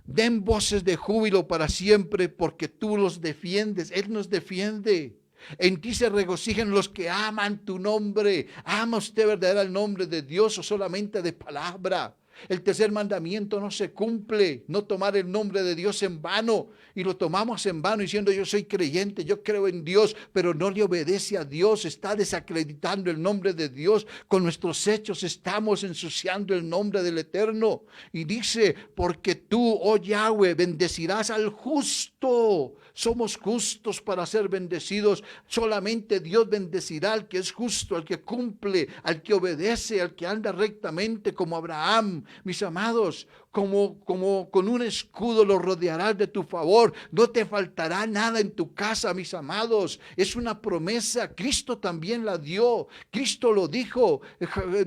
Den voces de júbilo para siempre, porque tú los defiendes. Él nos defiende. En ti se regocijan los que aman tu nombre. ¿Ama usted verdadero el nombre de Dios o solamente de palabra? El tercer mandamiento no se cumple, no tomar el nombre de Dios en vano. Y lo tomamos en vano diciendo: yo soy creyente, yo creo en Dios, pero no le obedece a Dios. Está desacreditando el nombre de Dios. Con nuestros hechos estamos ensuciando el nombre del Eterno. Y dice: porque tú, oh Yahweh, bendecirás al justo. Somos justos para ser bendecidos. Solamente Dios bendecirá al que es justo, al que cumple, al que obedece, al que anda rectamente como Abraham. Mis amados, como con un escudo lo rodearás de tu favor. No te faltará nada en tu casa, mis amados. Es una promesa. Cristo también la dio. Cristo lo dijo.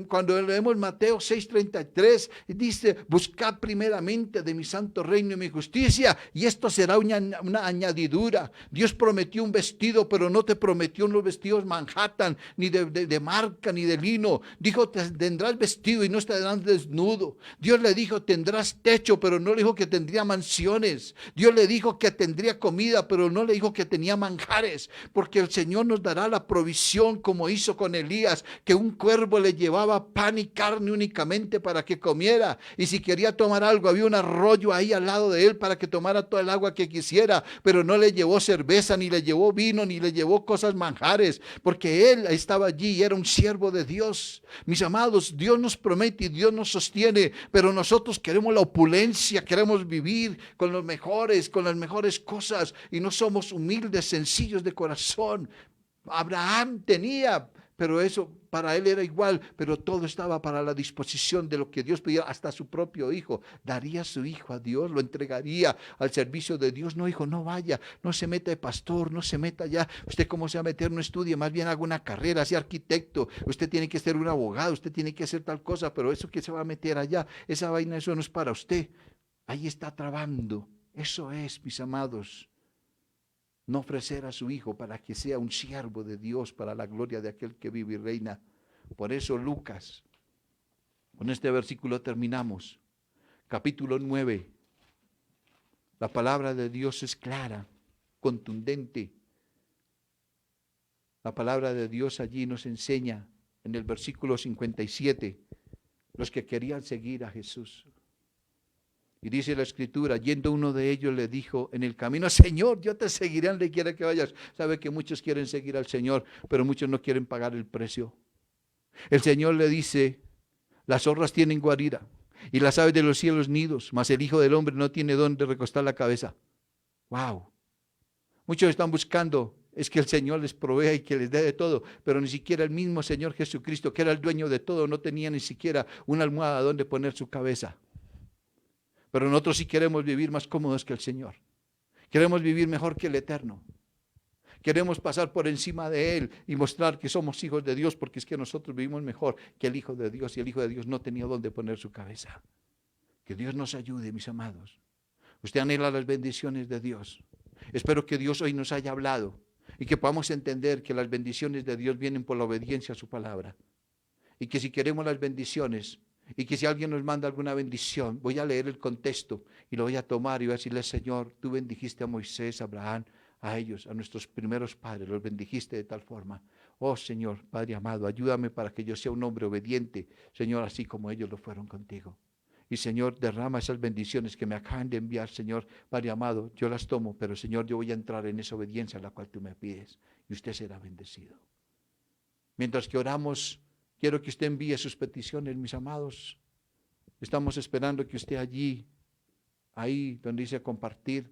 Cuando leemos Mateo 6:33, dice: buscad primeramente de mi santo reino y mi justicia, y esto será una añadidura. Dios prometió un vestido, pero no te prometió unos vestidos Manhattan, ni de marca, ni de lino. Dijo: tendrás vestido y no estarás desnudo. Dios le dijo: tendrás techo, pero no le dijo que tendría mansiones. Dios le dijo que tendría comida, pero no le dijo que tenía manjares, porque el Señor nos dará la provisión, como hizo con Elías, que un cuervo le llevaba pan y carne únicamente para que comiera, y si quería tomar algo, había un arroyo ahí al lado de él para que tomara toda el agua que quisiera, pero no le llevó cerveza, ni le llevó vino, ni le llevó cosas manjares, porque él estaba allí y era un siervo de Dios. Mis amados, Dios nos promete y Dios nos sostiene, pero nosotros queremos la opulencia, queremos vivir con los mejores, con las mejores cosas, y no somos humildes, sencillos de corazón. Abraham tenía, pero eso para él era igual, pero todo estaba para la disposición de lo que Dios pidiera. Hasta su propio hijo, daría su hijo a Dios, lo entregaría al servicio de Dios. No, hijo, no vaya, no se meta de pastor, no se meta allá. Usted cómo se va a meter, no estudie, más bien haga una carrera, sea arquitecto. Usted tiene que ser un abogado, usted tiene que hacer tal cosa, pero eso que se va a meter allá, esa vaina, eso no es para usted. Ahí está trabando. Eso es, mis amados, no ofrecer a su hijo para que sea un siervo de Dios para la gloria de aquel que vive y reina. Por eso Lucas, con este versículo terminamos. Capítulo 9. La palabra de Dios es clara, contundente. La palabra de Dios allí nos enseña en el versículo 57, los que querían seguir a Jesús. Y dice la Escritura: yendo uno de ellos le dijo en el camino: Señor, yo te seguiré donde quiera que vayas. Sabe que muchos quieren seguir al Señor, pero muchos no quieren pagar el precio. El Señor le dice: las zorras tienen guarida y las aves de los cielos nidos, mas el Hijo del Hombre no tiene dónde recostar la cabeza. Wow. Muchos están buscando es que el Señor les provea y que les dé de todo, pero ni siquiera el mismo Señor Jesucristo, que era el dueño de todo, no tenía ni siquiera una almohada donde poner su cabeza. Pero nosotros sí queremos vivir más cómodos que el Señor. Queremos vivir mejor que el Eterno. Queremos pasar por encima de Él y mostrar que somos hijos de Dios, porque es que nosotros vivimos mejor que el Hijo de Dios, y el Hijo de Dios no tenía dónde poner su cabeza. Que Dios nos ayude, mis amados. Usted anhela las bendiciones de Dios. Espero que Dios hoy nos haya hablado y que podamos entender que las bendiciones de Dios vienen por la obediencia a su palabra. Y que si queremos las bendiciones, y que si alguien nos manda alguna bendición, voy a leer el contexto y lo voy a tomar y voy a decirle: Señor, tú bendijiste a Moisés, a Abraham, a ellos, a nuestros primeros padres, los bendijiste de tal forma. Oh Señor, Padre amado, ayúdame para que yo sea un hombre obediente, Señor, así como ellos lo fueron contigo. Y Señor, derrama esas bendiciones que me acaban de enviar, Señor, Padre amado, yo las tomo, pero Señor, yo voy a entrar en esa obediencia a la cual tú me pides y usted será bendecido. Mientras que oramos, quiero que usted envíe sus peticiones, mis amados. Estamos esperando que usted allí, ahí donde dice compartir,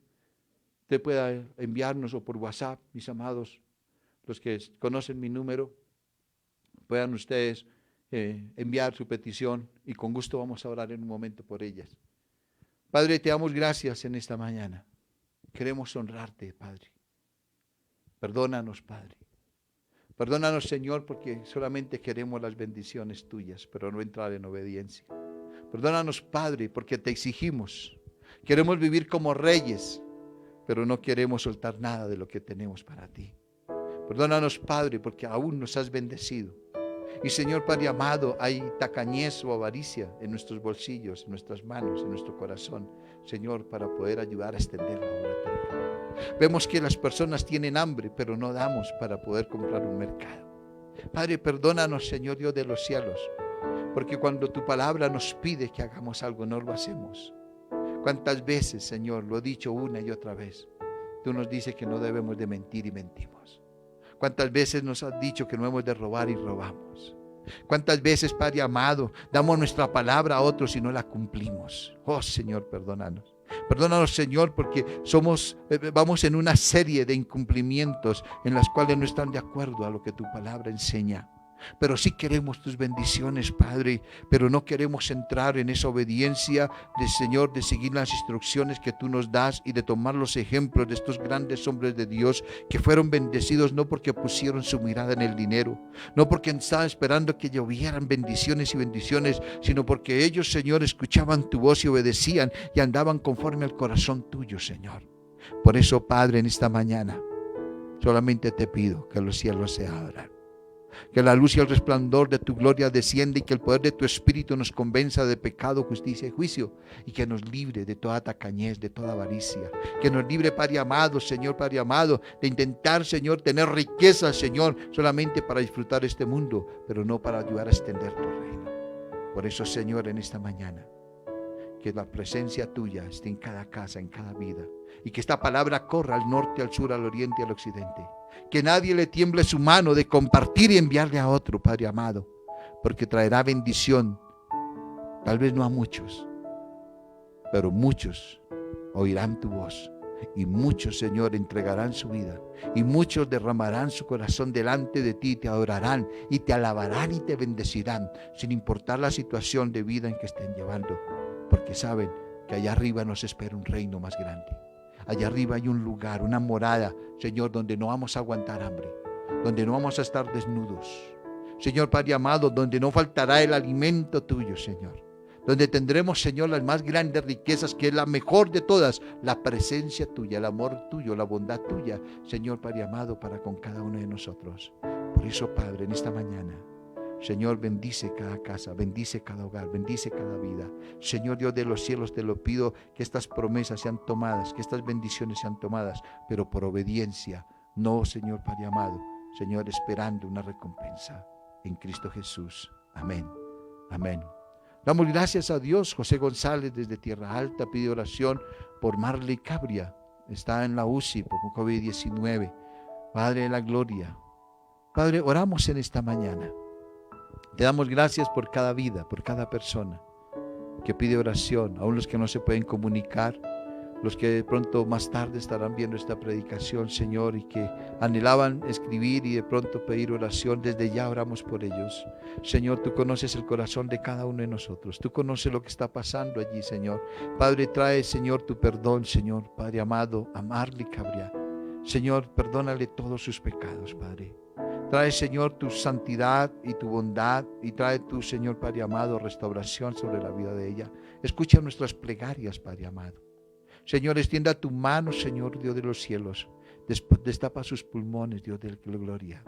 usted pueda enviarnos o por WhatsApp, mis amados, los que conocen mi número, puedan ustedes enviar su petición y con gusto vamos a orar en un momento por ellas. Padre, te damos gracias en esta mañana. Queremos honrarte, Padre. Perdónanos, Padre. Perdónanos, Señor, porque solamente queremos las bendiciones tuyas, pero no entrar en obediencia. Perdónanos, Padre, porque te exigimos. Queremos vivir como reyes, pero no queremos soltar nada de lo que tenemos para ti. Perdónanos, Padre, porque aún nos has bendecido. Y Señor Padre amado, hay tacañez o avaricia en nuestros bolsillos, en nuestras manos, en nuestro corazón, Señor, para poder ayudar a extender la obra tuya. Vemos que las personas tienen hambre, pero no damos para poder comprar un mercado. Padre, perdónanos, Señor Dios de los cielos, porque cuando tu palabra nos pide que hagamos algo, no lo hacemos. ¿Cuántas veces, Señor, lo he dicho una y otra vez? Tú nos dices que no debemos de mentir y mentimos. ¿Cuántas veces nos has dicho que no hemos de robar y robamos? ¿Cuántas veces, Padre amado, damos nuestra palabra a otros y no la cumplimos? Oh, Señor, perdónanos. Perdónanos, Señor, porque vamos en una serie de incumplimientos en las cuales no están de acuerdo a lo que tu palabra enseña. Pero sí queremos tus bendiciones, Padre, pero no queremos entrar en esa obediencia de Señor, de seguir las instrucciones que tú nos das y de tomar los ejemplos de estos grandes hombres de Dios que fueron bendecidos no porque pusieron su mirada en el dinero, no porque estaban esperando que llovieran bendiciones y bendiciones, sino porque ellos, Señor, escuchaban tu voz y obedecían y andaban conforme al corazón tuyo, Señor. Por eso, Padre, en esta mañana solamente te pido que los cielos se abran, que la luz y el resplandor de tu gloria descienda y que el poder de tu Espíritu nos convenza de pecado, justicia y juicio y que nos libre de toda tacañez, de toda avaricia, que nos libre, Padre amado, Señor, Padre amado, de intentar, Señor, tener riqueza, Señor, solamente para disfrutar este mundo, pero no para ayudar a extender tu reino. Por eso, Señor, en esta mañana, que la presencia tuya esté en cada casa, en cada vida, y que esta palabra corra al norte, al sur, al oriente y al occidente. Que nadie le tiemble su mano de compartir y enviarle a otro, Padre amado, porque traerá bendición, tal vez no a muchos, pero muchos oirán tu voz. Y muchos, Señor, entregarán su vida. Y muchos derramarán su corazón delante de ti, te adorarán y te alabarán y te bendecirán, sin importar la situación de vida en que estén llevando. Porque saben que allá arriba nos espera un reino más grande. Allá arriba hay un lugar, una morada, Señor, donde no vamos a aguantar hambre, donde no vamos a estar desnudos. Señor Padre amado, donde no faltará el alimento tuyo, Señor. Donde tendremos, Señor, las más grandes riquezas, que es la mejor de todas, la presencia tuya, el amor tuyo, la bondad tuya, Señor Padre amado, para con cada uno de nosotros. Por eso, Padre, en esta mañana, Señor, bendice cada casa, bendice cada hogar, bendice cada vida. Señor Dios de los cielos, te lo pido que estas promesas sean tomadas, que estas bendiciones sean tomadas, pero por obediencia, no, Señor Padre amado, Señor, esperando una recompensa en Cristo Jesús. Amén, amén. Damos gracias a Dios. José González desde Tierra Alta pide oración por Marley Cabria, está en la UCI por COVID-19. Padre de la gloria, Padre, oramos en esta mañana. Te damos gracias por cada vida, por cada persona que pide oración, aún los que no se pueden comunicar, los que de pronto más tarde estarán viendo esta predicación, Señor, y que anhelaban escribir y de pronto pedir oración. Desde ya oramos por ellos. Señor, tú conoces el corazón de cada uno de nosotros. Tú conoces lo que está pasando allí, Señor. Padre, trae, Señor, tu perdón, Señor, Padre amado, a Marley Cabria. Señor, perdónale todos sus pecados, Padre. Trae, Señor, tu santidad y tu bondad, y trae tu, Señor, Padre amado, restauración sobre la vida de ella. Escucha nuestras plegarias, Padre amado. Señor, extienda tu mano, Señor, Dios de los cielos. Destapa sus pulmones, Dios de la gloria.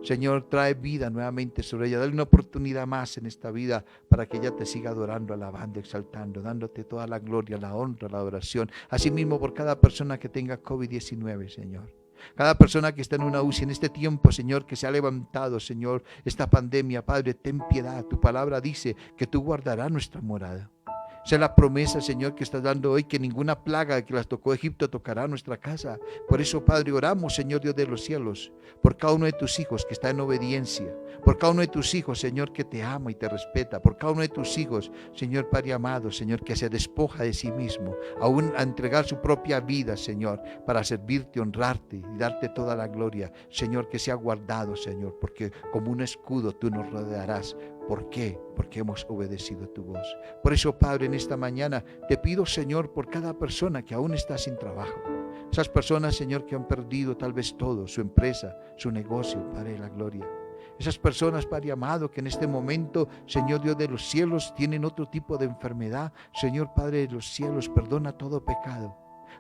Señor, trae vida nuevamente sobre ella. Dale una oportunidad más en esta vida para que ella te siga adorando, alabando, exaltando, dándote toda la gloria, la honra, la adoración. Asimismo, por cada persona que tenga COVID-19, Señor. Cada persona que está en una UCI en este tiempo, Señor, que se ha levantado, Señor, esta pandemia, Padre, ten piedad. Tu palabra dice que tú guardarás nuestra morada. Esa es la promesa, Señor, que estás dando hoy, que ninguna plaga que las tocó Egipto tocará nuestra casa. Por eso, Padre, oramos, Señor Dios de los cielos, por cada uno de tus hijos que está en obediencia, por cada uno de tus hijos, Señor, que te ama y te respeta, por cada uno de tus hijos, Señor Padre amado, Señor, que se despoja de sí mismo, aún a entregar su propia vida, Señor, para servirte, honrarte y darte toda la gloria. Señor, que sea guardado, Señor, porque como un escudo tú nos rodearás. ¿Por qué? Porque hemos obedecido tu voz. Por eso, Padre, en esta mañana te pido, Señor, por cada persona que aún está sin trabajo. Esas personas, Señor, que han perdido tal vez todo, su empresa, su negocio, Padre de la gloria. Esas personas, Padre amado, que en este momento, Señor Dios de los cielos, tienen otro tipo de enfermedad. Señor Padre de los cielos, perdona todo pecado.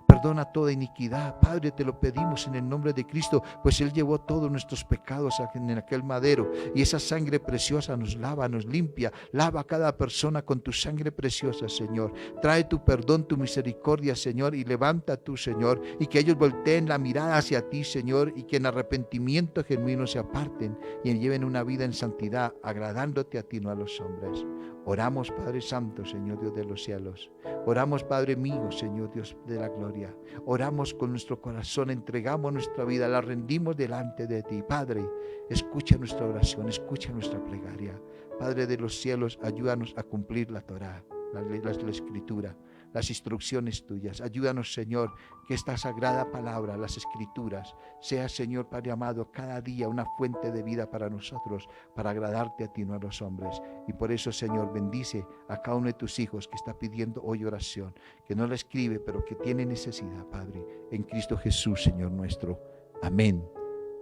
Perdona toda iniquidad. Padre, te lo pedimos en el nombre de Cristo, pues Él llevó todos nuestros pecados en aquel madero, y esa sangre preciosa nos lava, nos limpia. Lava a cada persona con tu sangre preciosa, Señor. Trae tu perdón, tu misericordia, Señor, y levanta tú, Señor, y que ellos volteen la mirada hacia ti, Señor, y que en arrepentimiento genuino se aparten y lleven una vida en santidad, agradándote a ti, no a los hombres. Oramos, Padre Santo, Señor Dios de los cielos. Oramos, Padre mío, Señor Dios de la gloria. Oramos con nuestro corazón, entregamos nuestra vida, la rendimos delante de ti. Padre, escucha nuestra oración, escucha nuestra plegaria. Padre de los cielos, ayúdanos a cumplir la Torá, la Escritura, las instrucciones tuyas. Ayúdanos, Señor, que esta sagrada palabra, las Escrituras, sea, Señor Padre amado, cada día una fuente de vida para nosotros, para agradarte a ti, no a los hombres. Y por eso, Señor, bendice a cada uno de tus hijos que está pidiendo hoy oración, que no la escribe, pero que tiene necesidad, Padre, en Cristo Jesús, Señor nuestro. Amén,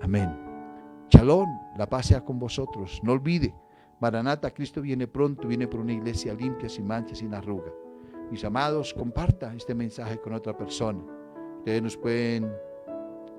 amén. Shalom, la paz sea con vosotros. No olvide, Maranata, Cristo viene pronto, viene por una iglesia limpia, sin mancha, sin arruga. Mis amados, comparta este mensaje con otra persona. Ustedes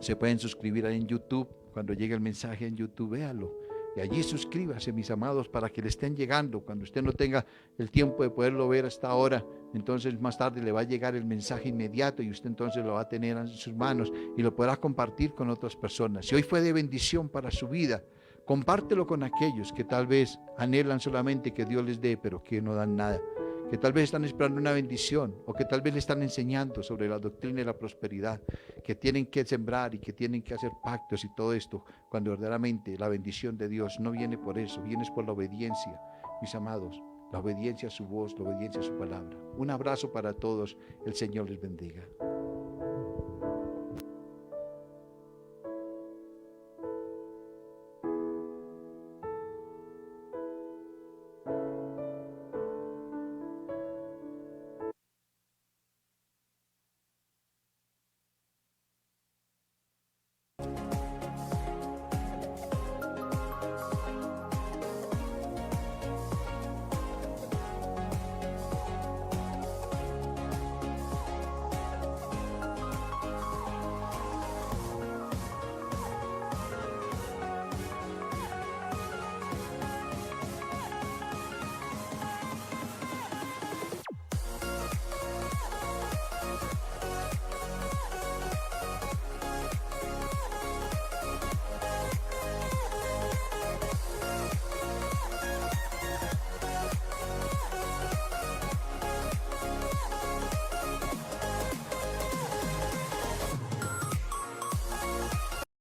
se pueden suscribir ahí en YouTube. Cuando llegue el mensaje en YouTube, véalo. Y allí suscríbase, mis amados, para que le estén llegando. Cuando usted no tenga el tiempo de poderlo ver hasta ahora, entonces más tarde le va a llegar el mensaje inmediato y usted entonces lo va a tener en sus manos y lo podrá compartir con otras personas. Si hoy fue de bendición para su vida, compártelo con aquellos que tal vez anhelan solamente que Dios les dé, pero que no dan nada. Que tal vez están esperando una bendición, o que tal vez le están enseñando sobre la doctrina y la prosperidad, que tienen que sembrar y que tienen que hacer pactos y todo esto, cuando verdaderamente la bendición de Dios no viene por eso, viene por la obediencia, mis amados, la obediencia a su voz, la obediencia a su palabra. Un abrazo para todos, el Señor les bendiga.